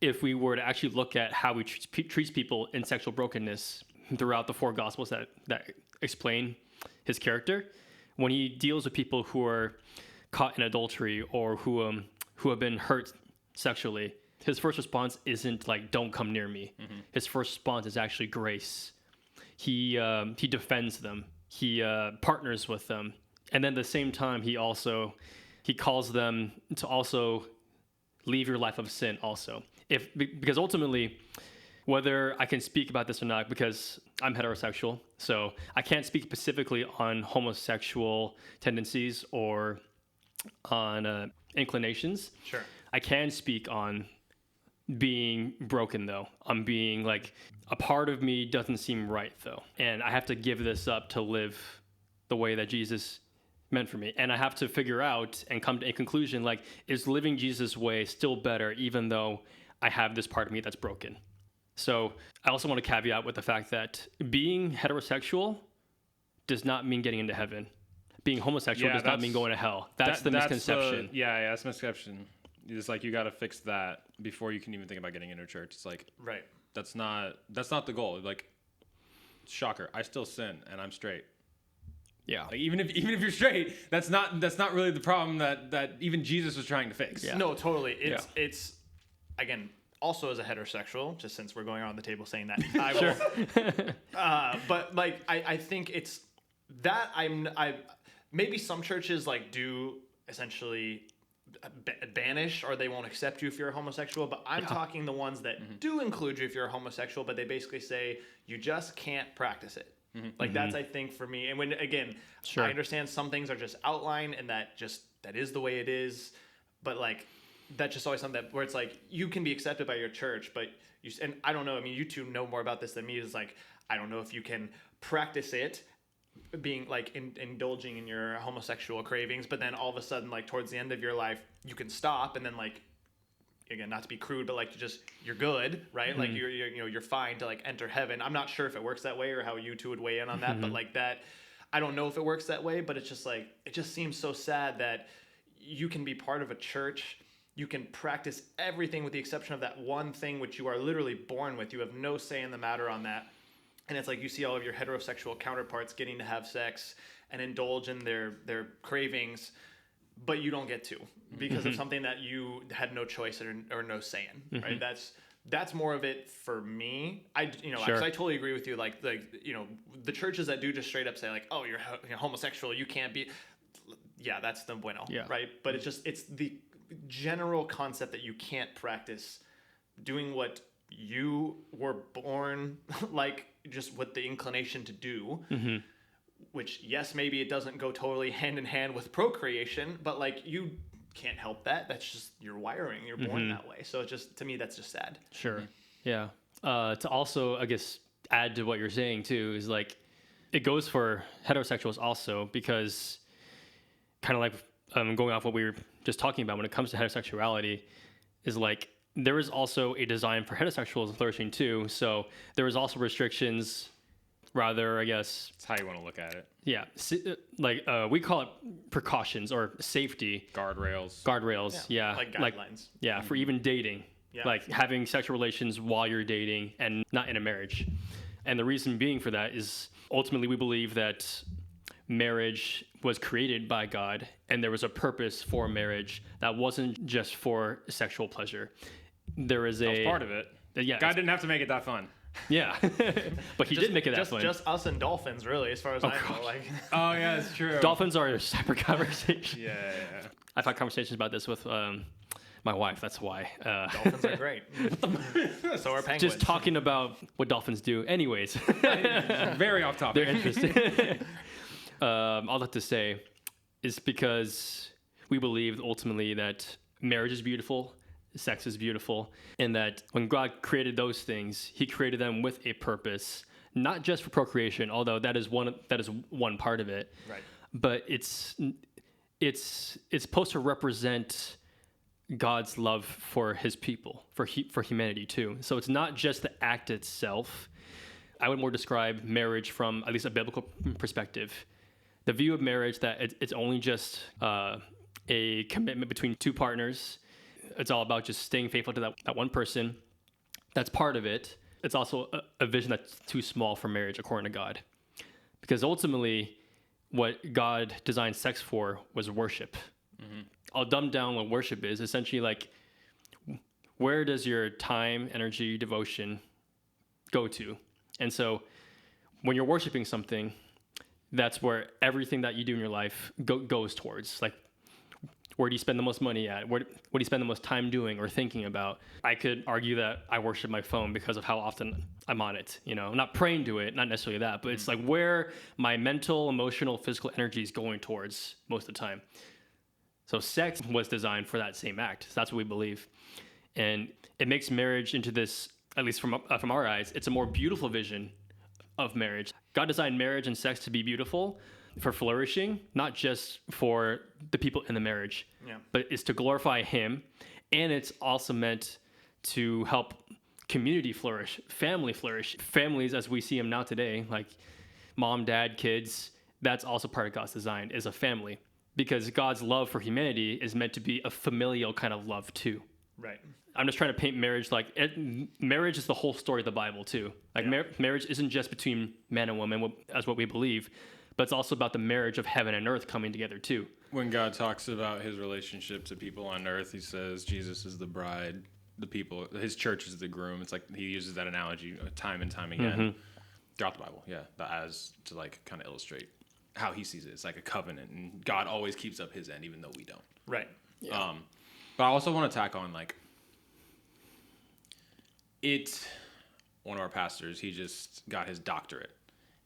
if we were to actually look at how he treats people in sexual brokenness throughout the four gospels that explain his character, when he deals with people who are caught in adultery or who have been hurt sexually, his first response isn't like, don't come near me. His first response is actually grace. He defends them. He partners with them. And then at the same time, he calls them to also leave your life of sin also. Because ultimately, whether I can speak about this or not, because I'm heterosexual, so I can't speak specifically on homosexual tendencies or on inclinations. Sure. I can speak on being broken, though. I'm being like, a part of me doesn't seem right, though. And I have to give this up to live the way that Jesus meant for me. And I have to figure out and come to a conclusion, like, is living Jesus' way still better, even though I have this part of me that's broken? So I also want to caveat with the fact that being heterosexual does not mean getting into heaven. Being homosexual does not mean going to hell. That's the misconception. That's the misconception. It's like, you got to fix that before you can even think about getting into church. It's like, right. That's not the goal. Like, shocker, I still sin and I'm straight. Yeah. Like, even if you're straight, that's not really the problem that even Jesus was trying to fix. Yeah. No, totally. It's again, also as a heterosexual, just since we're going around the table saying that, I will. But like, I think it's that I maybe some churches like do essentially banish, or they won't accept you if you're a homosexual, but I'm talking the ones that do include you if you're a homosexual, but they basically say you just can't practice it. Like that's, I think, for me. And when, again, I understand some things are just outlined and that is the way it is, but like, that's just always something where it's like, you can be accepted by your church, but and I don't know, I mean, you two know more about this than me, is like, I don't know if you can practice it, being like indulging in your homosexual cravings, but then all of a sudden, like towards the end of your life, you can stop, and then like, again, not to be crude, but like you're good, right? Like you're fine to like enter heaven. I'm not sure if it works that way or how you two would weigh in on that, but like that, I don't know if it works that way, but it's just like, it just seems so sad that you can be part of a church you can practice everything with the exception of that one thing which you are literally born with. You have no say in the matter on that. And it's like you see all of your heterosexual counterparts getting to have sex and indulge in their cravings, but you don't get to because of something that you had no choice or no say in, right? That's more of it for me. Sure. I totally agree with you. Like the churches that do just straight up say like, oh, you're homosexual, you can't be. Yeah, that's the bueno, right? But it's the general concept that you can't practice doing what you were born like, just with the inclination to do. Which, yes, maybe it doesn't go totally hand in hand with procreation, but like you can't help that. That's just your wiring. You're born that way. So it's just, to me, that's just sad. Sure. Yeah. To also, I guess, add to what you're saying too, is like, it goes for heterosexuals also, because kind of like going off what we were just talking about when it comes to heterosexuality, is like, there is also a design for heterosexuals flourishing too. So there is also restrictions, rather, I guess. That's how you want to look at it. Yeah. We call it precautions or safety. Guardrails. Yeah. Like guidelines. For even dating. Yeah. Like having sexual relations while you're dating and not in a marriage. And the reason being for that is ultimately we believe that marriage was created by God and there was a purpose for marriage that wasn't just for sexual pleasure. There is that was part of it. Yeah. God didn't have to make it that fun. Yeah. But he did make it that fun. Just us and dolphins, really, as far as I know. Like. Oh, yeah, that's true. Dolphins are a separate conversation. Yeah. I've had conversations about this with my wife. That's why. Dolphins are great. So are penguins. Just talking about what dolphins do. Anyways. Very off topic. They're interesting. All that to say is because we believe ultimately that marriage is beautiful, sex is beautiful, and that when God created those things, he created them with a purpose, not just for procreation, although that is one part of it. Right. But it's supposed to represent God's love for his people, for humanity too. So it's not just the act itself. I would more describe marriage from at least a biblical perspective. The view of marriage that it's only just a commitment between two partners. It's all about just staying faithful to that one person. That's part of it. It's also a vision that's too small for marriage, according to God. Because ultimately, what God designed sex for was worship. I'll dumb down what worship is. Essentially, like, where does your time, energy, devotion go to? And so when you're worshiping something, that's where everything that you do in your life goes towards. Like, where do you spend the most money at? What do you spend the most time doing or thinking about? I could argue that I worship my phone because of how often I'm on it. I'm not praying to it, not necessarily that, but it's like where my mental, emotional, physical energy is going towards most of the time. So sex was designed for that same act. So that's what we believe. And it makes marriage into this, at least from our eyes, it's a more beautiful vision of marriage. God designed marriage and sex to be beautiful for flourishing, not just for the people in the marriage, but it's to glorify him. And it's also meant to help community flourish, family flourish. Families as we see them now today, like mom, dad, kids, that's also part of God's design, is a family. Because God's love for humanity is meant to be a familial kind of love too. Right. I'm just trying to paint marriage like marriage is the whole story of the Bible too. Like marriage isn't just between man and woman, as what we believe, but it's also about the marriage of heaven and earth coming together too. When God talks about his relationship to people on earth, he says Jesus is the bride, the people, his church is the groom. It's like he uses that analogy time and time again throughout the Bible. Yeah, as to like kind of illustrate how he sees it. It's like a covenant, and God always keeps up his end, even though we don't. Right. Yeah. But I also want to tack on like one of our pastors, he just got his doctorate,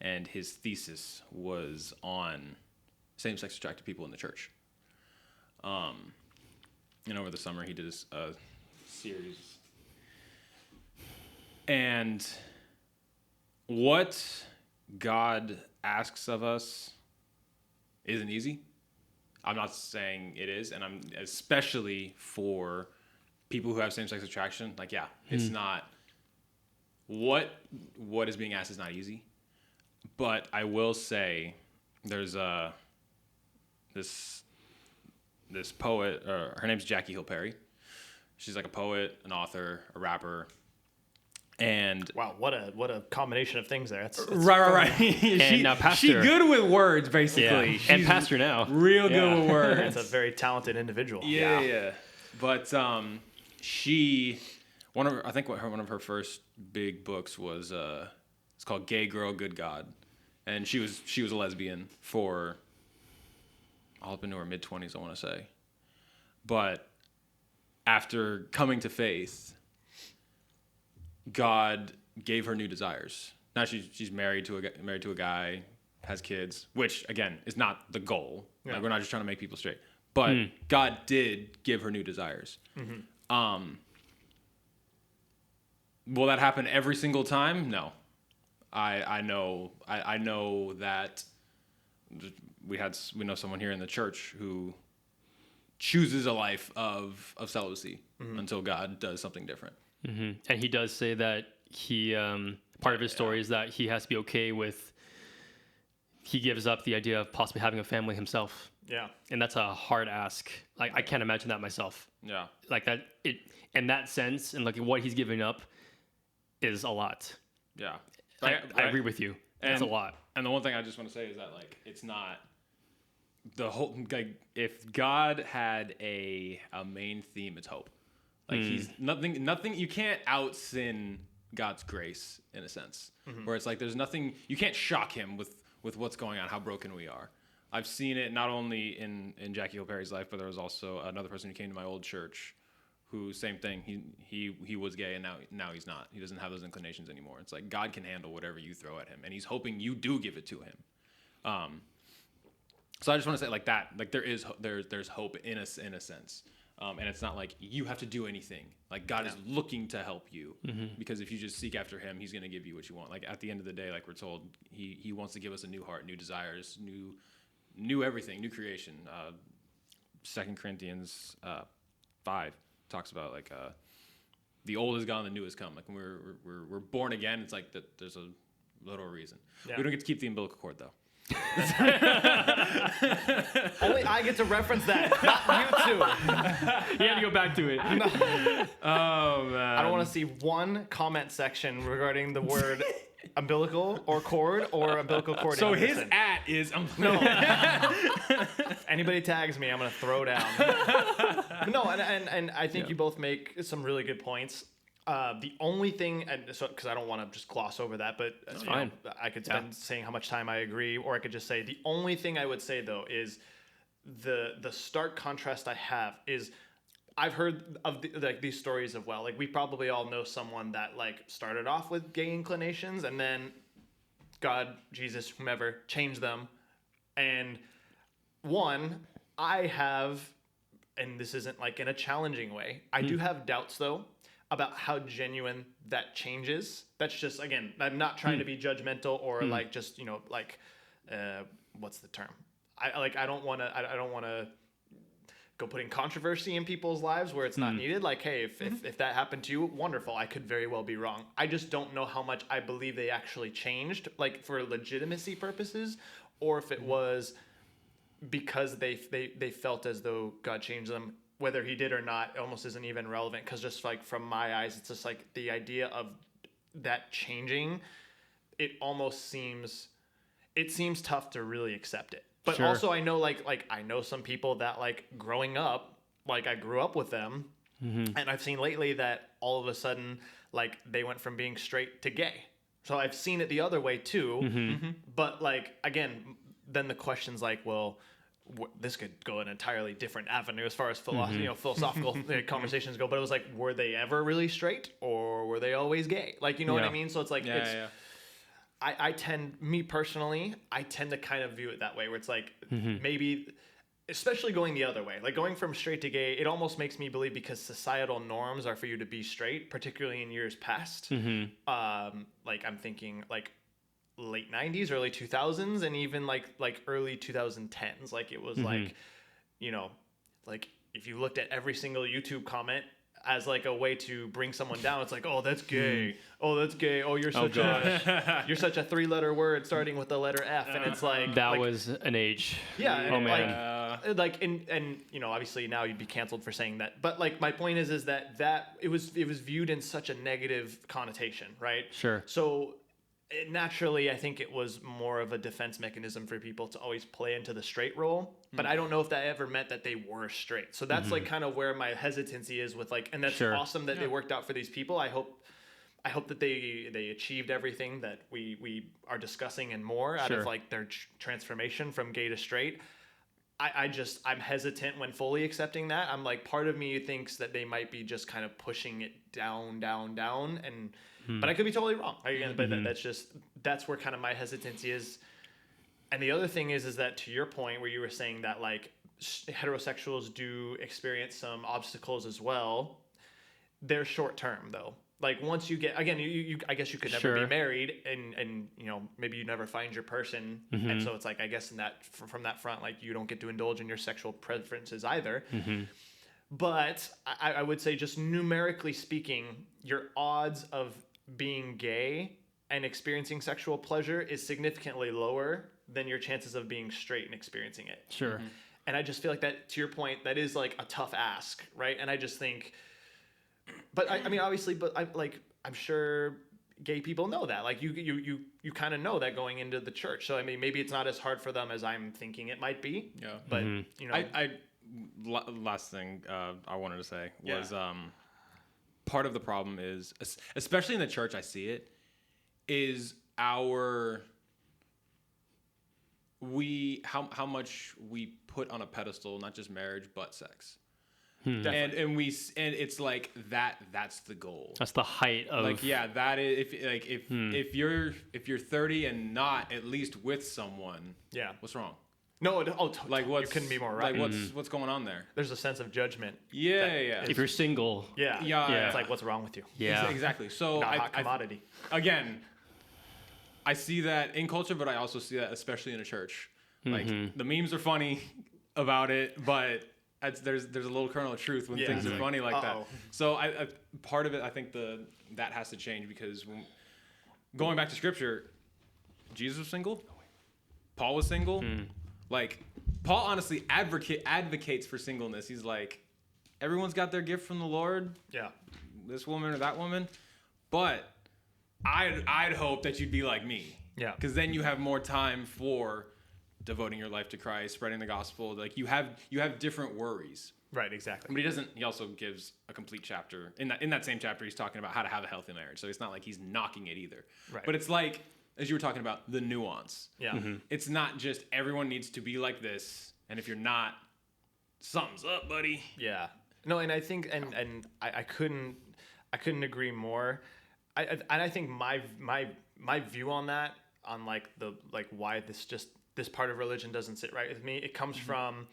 and his thesis was on same-sex attracted people in the church. And over the summer, he did a series. And what God asks of us isn't easy. I'm not saying it is, and I'm especially for people who have same-sex attraction. Like, it's not what is being asked is not easy. But I will say, there's this poet. Her name's Jackie Hill Perry. She's like a poet, an author, a rapper. And wow, what a combination of things there. That's right. And now pastor. She good with words, basically. Yeah. She's And pastor now. Real good with words. It's a very talented individual. Yeah. But one of her first big books was it's called Gay Girl, Good God, and she was a lesbian for all up into her mid-20s, I want to say. But after coming to faith, God gave her new desires. Now she's married to a guy, has kids, which again is not the goal. Yeah. Like, we're not just trying to make people straight, but God did give her new desires. Will that happen every single time? No. I know that we know someone here in the church who chooses a life of celibacy until God does something different. And he does say that he part of his story is that he has to be okay with, he gives up the idea of possibly having a family himself. Yeah. And that's a hard ask. Like, I can't imagine that myself. Yeah. Like that, in that sense, and like what he's giving up is a lot. Yeah. I agree with you. It's a lot. And the one thing I just want to say is that, like, it's not the whole, like, if God had a main theme, it's hope. Like, he's nothing, you can't out sin God's grace in a sense, where it's like, there's nothing, you can't shock him with what's going on, how broken we are. I've seen it not only in Jackie Hill Perry's life, but there was also another person who came to my old church who, same thing, he was gay, and now he's not. He doesn't have those inclinations anymore. It's like, God can handle whatever you throw at him, and he's hoping you do give it to him. So I just want to say, like, that, like, there's hope in a sense. And it's not like you have to do anything. Like, God is looking to help you, because if you just seek after him, he's going to give you what you want. Like, at the end of the day, like we're told, he wants to give us a new heart, new desires, new everything, new creation. 2 Corinthians 5 talks about, like, the old is gone, the new has come. Like, when we're born again, it's like that. There's a little reason. Yeah. We don't get to keep the umbilical cord, though. Only I get to reference that, not you two. You had to go back to it. Oh, man. I don't want to see one comment section regarding the word umbilical or cord or umbilical cord. So his @ is no. If anybody tags me, I'm gonna throw down. No, and I think you both make some really good points. The only thing, and so because I don't want to just gloss over that, but it's fine. I could spend saying how much time I agree, or I could just say the only thing I would say though is the stark contrast I have is I've heard of these stories of, well, like, we probably all know someone that, like, started off with gay inclinations and then God, Jesus, whomever changed them. And one, I have, and this isn't like in a challenging way, I do have doubts though about how genuine that change is. That's just, again, I'm not trying to be judgmental or like just, like, what's the term? I don't want to go putting controversy in people's lives where it's not needed. Like, hey, if that happened to you, wonderful. I could very well be wrong. I just don't know how much I believe they actually changed, like, for legitimacy purposes, or if it was because they felt as though God changed them. Whether he did or not almost isn't even relevant, because just, like, from my eyes, it's just like the idea of that changing, it almost seems tough to really accept it. But Sure. also I know like I know some people that, like, growing up, like, I grew up with them, and I've seen lately that all of a sudden, like, they went from being straight to gay. So I've seen it the other way too. But, like, again, then the question's like, well, this could go an entirely different avenue as far as philosophical conversations go. But it was like, were they ever really straight, or were they always gay? Like, you know what I mean? So it's like, I tend to kind of view it that way, where it's like, maybe, especially going the other way, like going from straight to gay, it almost makes me believe, because societal norms are for you to be straight, particularly in years past. Like, I'm thinking, like, late 90s, early 2000s, and even like early 2010s. Like, it was like, like, if you looked at every single YouTube comment as, like, a way to bring someone down, it's like, oh, that's gay. Oh, that's gay. Oh, you're such a 3-letter word starting with the letter F. And it's like, that was an age. Yeah. Oh, and man. Like, and you know, obviously now you'd be canceled for saying that, but like my point is that it was viewed in such a negative connotation, right? Sure. So naturally, I think it was more of a defense mechanism for people to always play into the straight role, but I don't know if that ever meant that they were straight. So that's like kind of where my hesitancy is with like, and that's awesome that they worked out for these people. I hope that they achieved everything that we are discussing and more out of like their transformation from gay to straight. I'm hesitant when fully accepting that. I'm like, part of me thinks that they might be just kind of pushing it down, and but I could be totally wrong. But that's where kind of my hesitancy is. And the other thing is that to your point where you were saying that like heterosexuals do experience some obstacles as well, they're short term though. Like once you get, again, you I guess you could never be married and you know, maybe you never find your person. And so it's like, I guess from that front, like you don't get to indulge in your sexual preferences either. But I would say just numerically speaking, your odds of being gay and experiencing sexual pleasure is significantly lower than your chances of being straight and experiencing it. Sure. And I just feel like that, to your point, that is like a tough ask, right? And I just think, but I mean, obviously, but I'm sure gay people know that. Like you kind of know that going into the church. So I mean, maybe it's not as hard for them as I'm thinking it might be. Yeah. But you know, last thing I wanted to say was part of the problem is, especially in the church, I see it, is how much we put on a pedestal, not just marriage, but sex. And it's like that's the goal. That's the height of like, yeah, that is if you're 30 and not at least with someone, what's wrong? No, like you couldn't be more right. Like what's going on there? There's a sense of judgment. Yeah. If you're single, it's like, what's wrong with you? Yeah, exactly. So not a hot commodity. Again, I see that in culture, but I also see that especially in a church. Like the memes are funny about it, but there's a little kernel of truth when things are funny like that. So I part of it, I think that has to change, because going back to scripture, Jesus was single, Paul was single. Like Paul honestly advocates for singleness. He's like, everyone's got their gift from the Lord. Yeah, this woman or that woman, but I'd hope that you'd be like me. Yeah, because then you have more time for devoting your life to Christ, spreading the gospel. Like you have different worries. Right, exactly. But he also gives a complete chapter. In that same chapter, he's talking about how to have a healthy marriage. So it's not like he's knocking it either. Right. But it's like, as you were talking about, the nuance. Yeah. It's not just everyone needs to be like this, and if you're not, something's up, buddy. Yeah. No, and I think and I couldn't agree more. I think my view on that, on like why this part of religion doesn't sit right with me, it comes from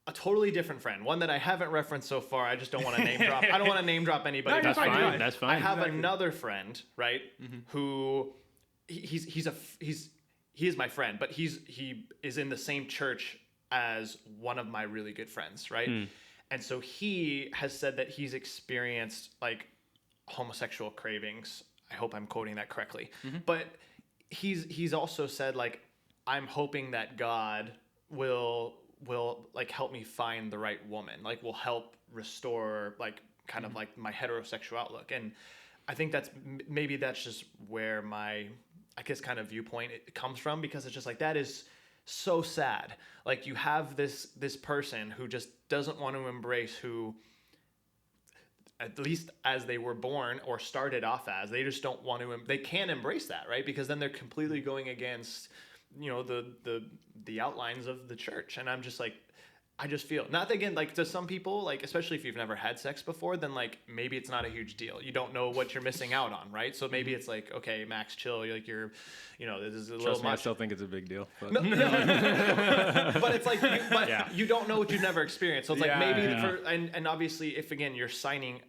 a totally different friend, one that I haven't referenced so far. I just don't want to name drop. I don't want to name drop anybody. No, that's fine. That's fine. I have another friend, right, who he is my friend, but he is in the same church as one of my really good friends, right? And so he has said that he's experienced like homosexual cravings. I hope I'm quoting that correctly. But he's also said like, I'm hoping that God will like help me find the right woman, like will help restore like kind of like my heterosexual outlook. And I think maybe that's just where my, I guess, kind of viewpoint it comes from, because it's just like, that is so sad. Like you have this person who just doesn't want to embrace who, at least as they were born or started off as, they just don't want to, they can't embrace that, right? Because then they're completely going against, you know, the outlines of the church. And I'm just like, I just feel, not that, again, like to some people, like especially if you've never had sex before, then like maybe it's not a huge deal. You don't know what you're missing out on, right? So maybe it's like, okay, Max, chill. You're like, you know, this is a little much. I still think it's a big deal. But, no. But it's like, you don't know what you've never experienced. So it's like maybe and obviously if again you're signing.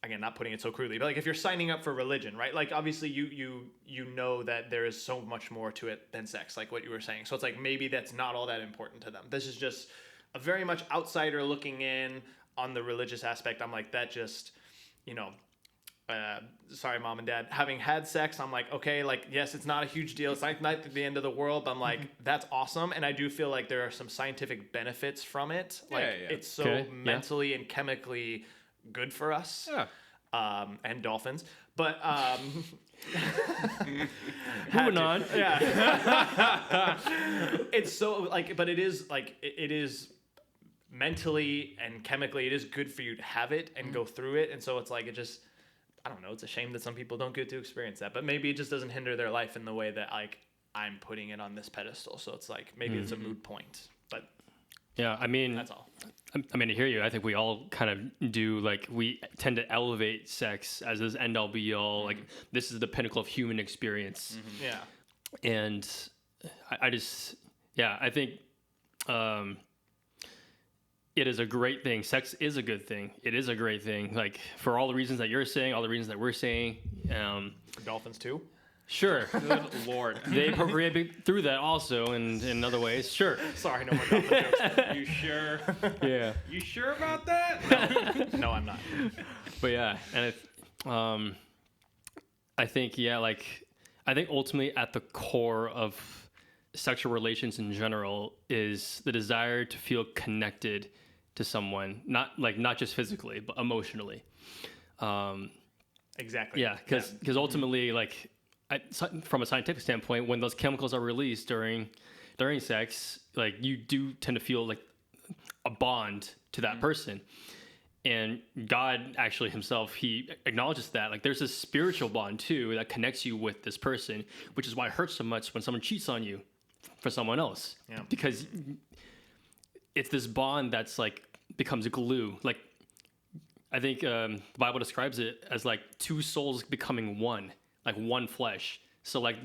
Again, not putting it so crudely, but like if you're signing up for religion, right? Like obviously you know that there is so much more to it than sex, like what you were saying. So it's like maybe that's not all that important to them. This is just a very much outsider looking in on the religious aspect. I'm like, that just, you know, sorry, mom and dad, having had sex, I'm like, okay, like, yes, it's not a huge deal. It's not the end of the world. But I'm like, that's awesome. And I do feel like there are some scientific benefits from it. Like, it's so mentally and chemically good for us. Yeah. And dolphins. But, moving on. Yeah. It's so, like, but it is, like, it is mentally and chemically, it is good for you to have it and go through it. And so it's like, it just, I don't know, it's a shame that some people don't get to experience that, but maybe it just doesn't hinder their life in the way that, like, I'm putting it on this pedestal. So it's like, maybe it's a moot point, but yeah, I mean, that's all. I mean, to hear you, I think we all kind of do, like, we tend to elevate sex as this end all be all, like, this is the pinnacle of human experience. Yeah. And I just, yeah, I think it is a great thing. Sex is a good thing. It is a great thing. Like, for all the reasons that you're saying, all the reasons that we're saying. Dolphins too? Sure. Good Lord. They procreate through that also in other ways. Sure. Sorry, no more dolphin jokes. You sure? Yeah. You sure about that? No, I'm not. But yeah, and I think, yeah, like, I think ultimately at the core of sexual relations in general is the desire to feel connected to someone, not just physically, but emotionally. Exactly. Yeah, because ultimately, like, from a scientific standpoint, when those chemicals are released during sex, like, you do tend to feel like a bond to that person. And God actually himself, he acknowledges that, like, there's this spiritual bond too that connects you with this person, which is why it hurts so much when someone cheats on you for someone else. Yeah. Because it's this bond that's, like, becomes glue. Like, I think the Bible describes it as, like, two souls becoming one, like one flesh. So, like,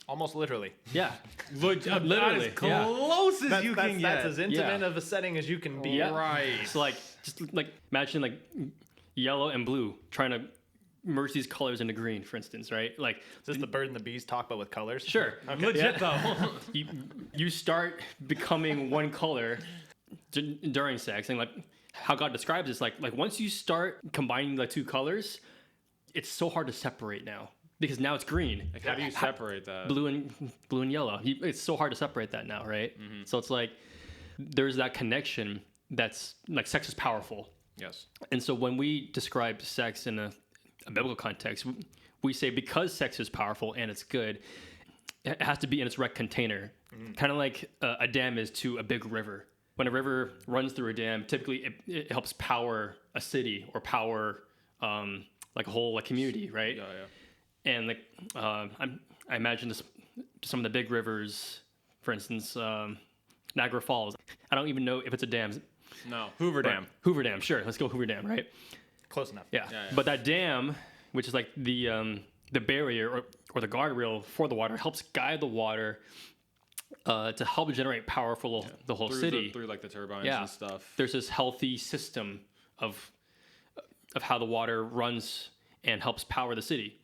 almost literally. Yeah. Literally. As close as you can get. That's as intimate of a setting as you can be. Yeah. Right. So, like, just like imagine, like, yellow and blue trying to merge these colors into green, for instance, right? Like, is this the bird and the bees talk, but with colors? Sure. Okay. Legit though. you start becoming one color during sex, and, like, how God describes it is like once you start combining the two colors, it's so hard to separate now. Because now it's green. Like, how do you separate that? Blue and yellow. It's so hard to separate that now, right? So it's like there's that connection that's, like, sex is powerful. Yes. And so when we describe sex in a biblical context, we say because sex is powerful and it's good, it has to be in its right container. Kind of like a dam is to a big river. When a river runs through a dam, typically it helps power a city or power like a whole, like, community, right? Yeah. And, like, I imagine some of the big rivers, for instance, Niagara Falls. I don't even know if it's a dam. No, Hoover Dam. Hoover Dam, sure. Let's go Hoover Dam, right? Close enough. Yeah. But that dam, which is like the barrier or the guardrail for the water, helps guide the water to help generate power for the whole city. Through, like, the turbines and stuff. There's this healthy system of how the water runs and helps power the city.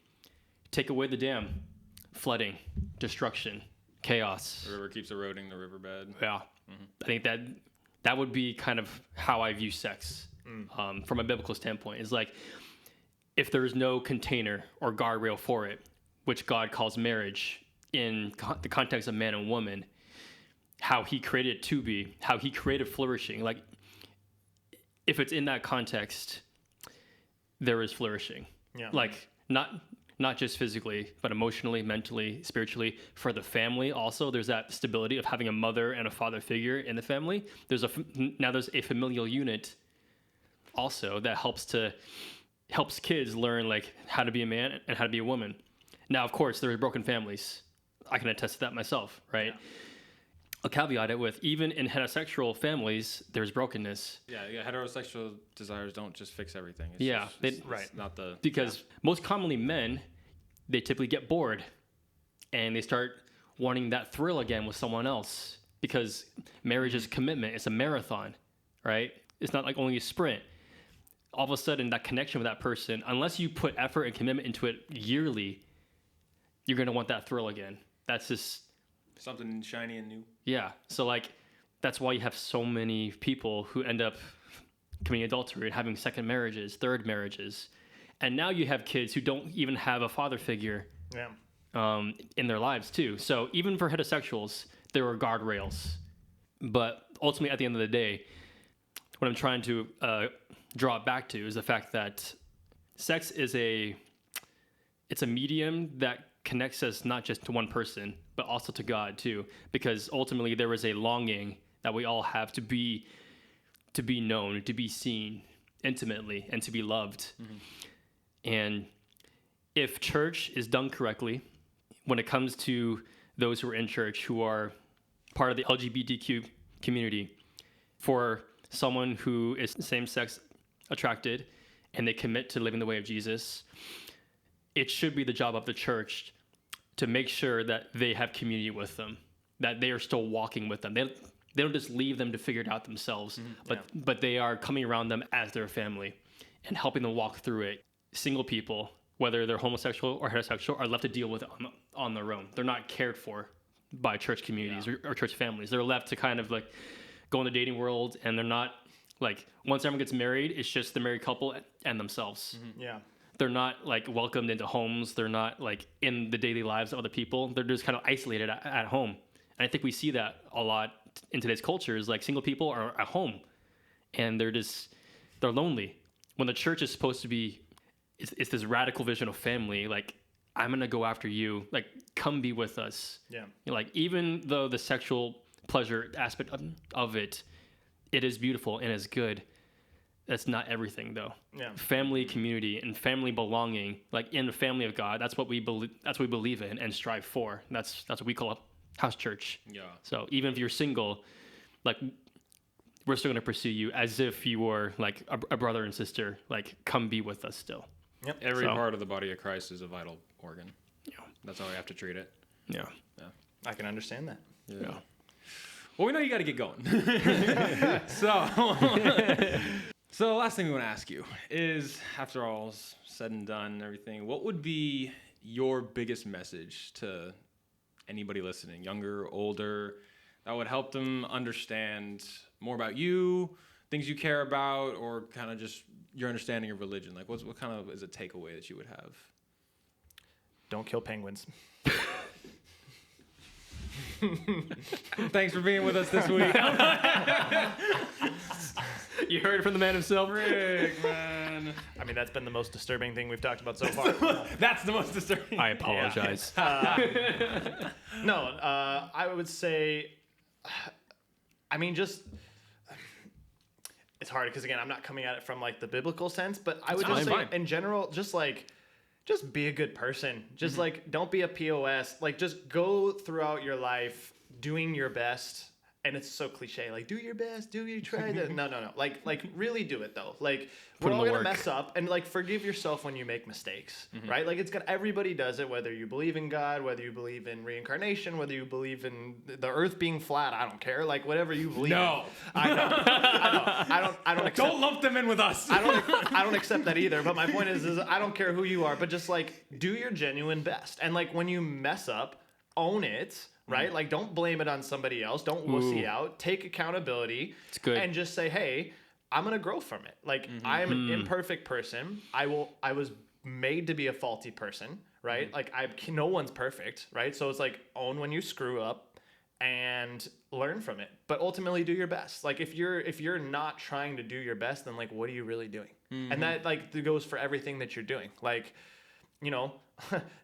Take away the dam, flooding, destruction, chaos. The river keeps eroding the riverbed. Yeah. I think that would be kind of how I view sex from a biblical standpoint. Is like, if there is no container or guardrail for it, which God calls marriage in the context of man and woman, how he created it to be, how he created flourishing. Like, if it's in that context, there is flourishing. Yeah. Like, not just physically, but emotionally, mentally, spiritually. For the family also, there's that stability of having a mother and a father figure in the family. There's a familial unit also that helps kids learn, like, how to be a man and how to be a woman. Now, of course, there are broken families. I can attest to that myself, right? Yeah. I'll caveat it with, even in heterosexual families, there's brokenness. Yeah, heterosexual desires don't just fix everything. It's not the... Because most commonly men, they typically get bored and they start wanting that thrill again with someone else, because marriage is commitment. It's a marathon, right? It's not like only a sprint. All of a sudden, that connection with that person, unless you put effort and commitment into it yearly, you're going to want that thrill again. That's just... something shiny and new. Yeah. So, like, that's why you have so many people who end up committing adultery and having second marriages, third marriages. And now you have kids who don't even have a father figure in their lives too. So even for heterosexuals, there are guardrails. But ultimately, at the end of the day, what I'm trying to draw it back to is the fact that sex is it's a medium that connects us not just to one person, but also to God too. Because ultimately, there is a longing that we all have to be known, to be seen intimately, and to be loved. And if church is done correctly, when it comes to those who are in church who are part of the LGBTQ community, for someone who is same-sex attracted and they commit to living the way of Jesus, it should be the job of the church to make sure that they have community with them, that they are still walking with them. They don't just leave them to figure it out themselves, but they are coming around them as their family and helping them walk through it. Single people, whether they're homosexual or heterosexual, are left to deal with it on their own. They're not cared for by church communities or church families. They're left to kind of like go in the dating world, and they're not like, once everyone gets married, it's just the married couple and themselves. They're not like welcomed into homes. They're not like in the daily lives of other people. They're just kind of isolated at home. And I think we see that a lot in today's culture, is like single people are at home and they're lonely, when the church is supposed to be, it's this radical vision of family. Like, I'm going to go after you. Like, come be with us. Like, even though the sexual pleasure aspect of it is beautiful and is good, that's not everything though. Family, community, and family belonging, like in the family of God, that's what we believe in and strive for. That's what we call a house church. So even if you're single, like, we're still going to pursue you as if you were like a brother and sister. Like, come be with us still. Every part of the body of Christ is a vital organ. That's how we have to treat it. I can understand that. Well, we know you got to get going. So the last thing we want to ask you is, after all's said and done and everything, what would be your biggest message to anybody listening, younger, older, that would help them understand more about you, things you care about, or kind of just your understanding of religion? Like, what kind of is a takeaway that you would have? Don't kill penguins. Thanks for being with us this week. You heard it from the man himself. Rick, man. I mean, that's been the most disturbing thing we've talked about so far. That's the most disturbing. I apologize. I would say, I mean, just, it's hard because, again, I'm not coming at it from like the biblical sense, but I would just say in general, just be a good person. Just like, don't be a POS. Like, just go throughout your life doing your best. And it's so cliche, like, do your best, do you try to, no. Like really do it though. Like, we're all gonna mess up, and like, forgive yourself when you make mistakes, right? Like, everybody does it, whether you believe in God, whether you believe in reincarnation, whether you believe in the earth being flat, I don't care. Like, whatever you believe in. I know. I don't accept. Don't lump them in with us. I don't accept that either. But my point is I don't care who you are, but just like, do your genuine best. And like, when you mess up, own it. Right? Like, don't blame it on somebody else. Don't wussy out. Take accountability. It's good. And just say, hey, I'm going to grow from it. Like, I am an imperfect person. I was made to be a faulty person, right? Like, no one's perfect, right? So it's like, own when you screw up and learn from it. But ultimately, do your best. Like, if you're not trying to do your best, then like, what are you really doing? And that like goes for everything that you're doing. Like, you know,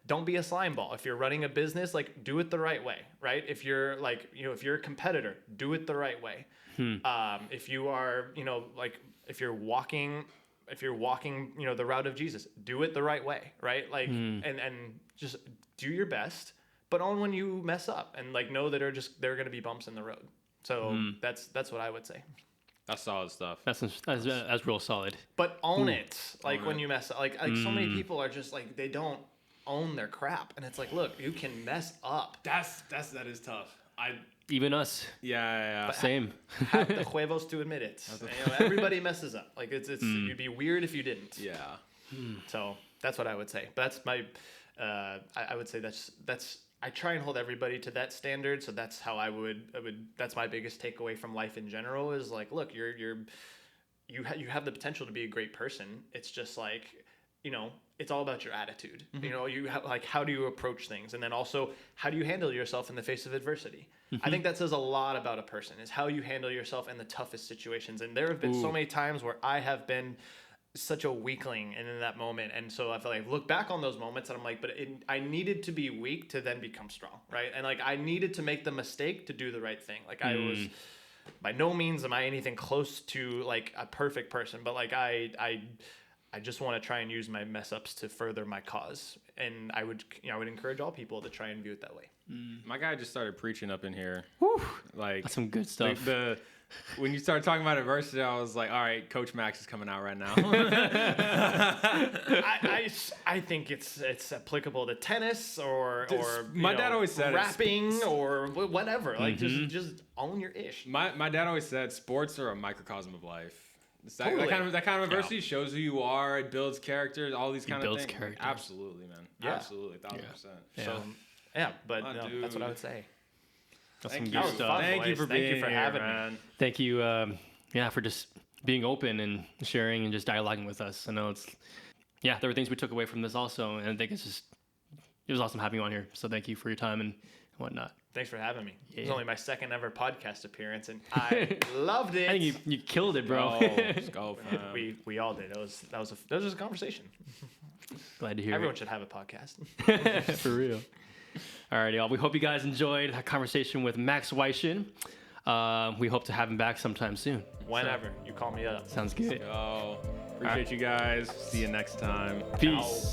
don't be a slime ball. If you're running a business, like, do it the right way, right? If you're like, you know, if you're a competitor, do it the right way. If you are, you know, like, if you're walking, you know, the route of Jesus, do it the right way, right? Like, and just do your best, but own when you mess up, and like, know that there are going to be bumps in the road. So that's what I would say. That's solid stuff. That's real solid. But own it. Like, when you mess up, like so many people are just like, they don't own their crap, and it's like, look, you can mess up. That is tough. Even us. Yeah. Same. Have the huevos to admit it. You know, everybody messes up. Like, it's you'd be weird if you didn't. Yeah. So that's what I would say. But that's my. I would say that's. I try and hold everybody to that standard, so that's how I would. That's my biggest takeaway from life in general is like, look, you have the potential to be a great person. It's just like, it's all about your attitude. Like, how do you approach things? And then also, how do you handle yourself in the face of adversity? I think that says a lot about a person, is how you handle yourself in the toughest situations. And there have been so many times where I have been such a weakling in that moment. And so I feel like, look back on those moments and I'm like, I needed to be weak to then become strong, right? And like, I needed to make the mistake to do the right thing. Like, I was, by no means am I anything close to like a perfect person, but like I just want to try and use my mess ups to further my cause. And I would encourage all people to try and view it that way. My guy just started preaching up in here. Whew. Like, That's some good stuff. When you started talking about adversity, I was like, all right, Coach Max is coming out right now. I think it's applicable to tennis or my dad always said rapping or whatever. Like, just own your ish. My dad always said sports are a microcosm of life. Totally. That kind of adversity shows who you are. It builds characters. All these kind of things. Characters. Absolutely, man. Yeah. Absolutely, 1000%. Yeah. So but that's what I would say. That's some Thank good you. stuff. Thank you for being here, having man. me. Thank you, for just being open and sharing and just dialoguing with us. I know there were things we took away from this also, and I think it was awesome having you on here. So thank you for your time and whatnot. Thanks for having me. Yeah. It was only my second ever podcast appearance, and I loved it. I think you killed it, bro. Let's go, fam. We all did. That was just a conversation. Glad to hear Everyone it. should have a podcast. For real. All right, y'all. We hope you guys enjoyed that conversation with Max Weishan. We hope to have him back sometime soon. Whenever you call me up. Sounds good. Appreciate you guys. See you next time. Peace.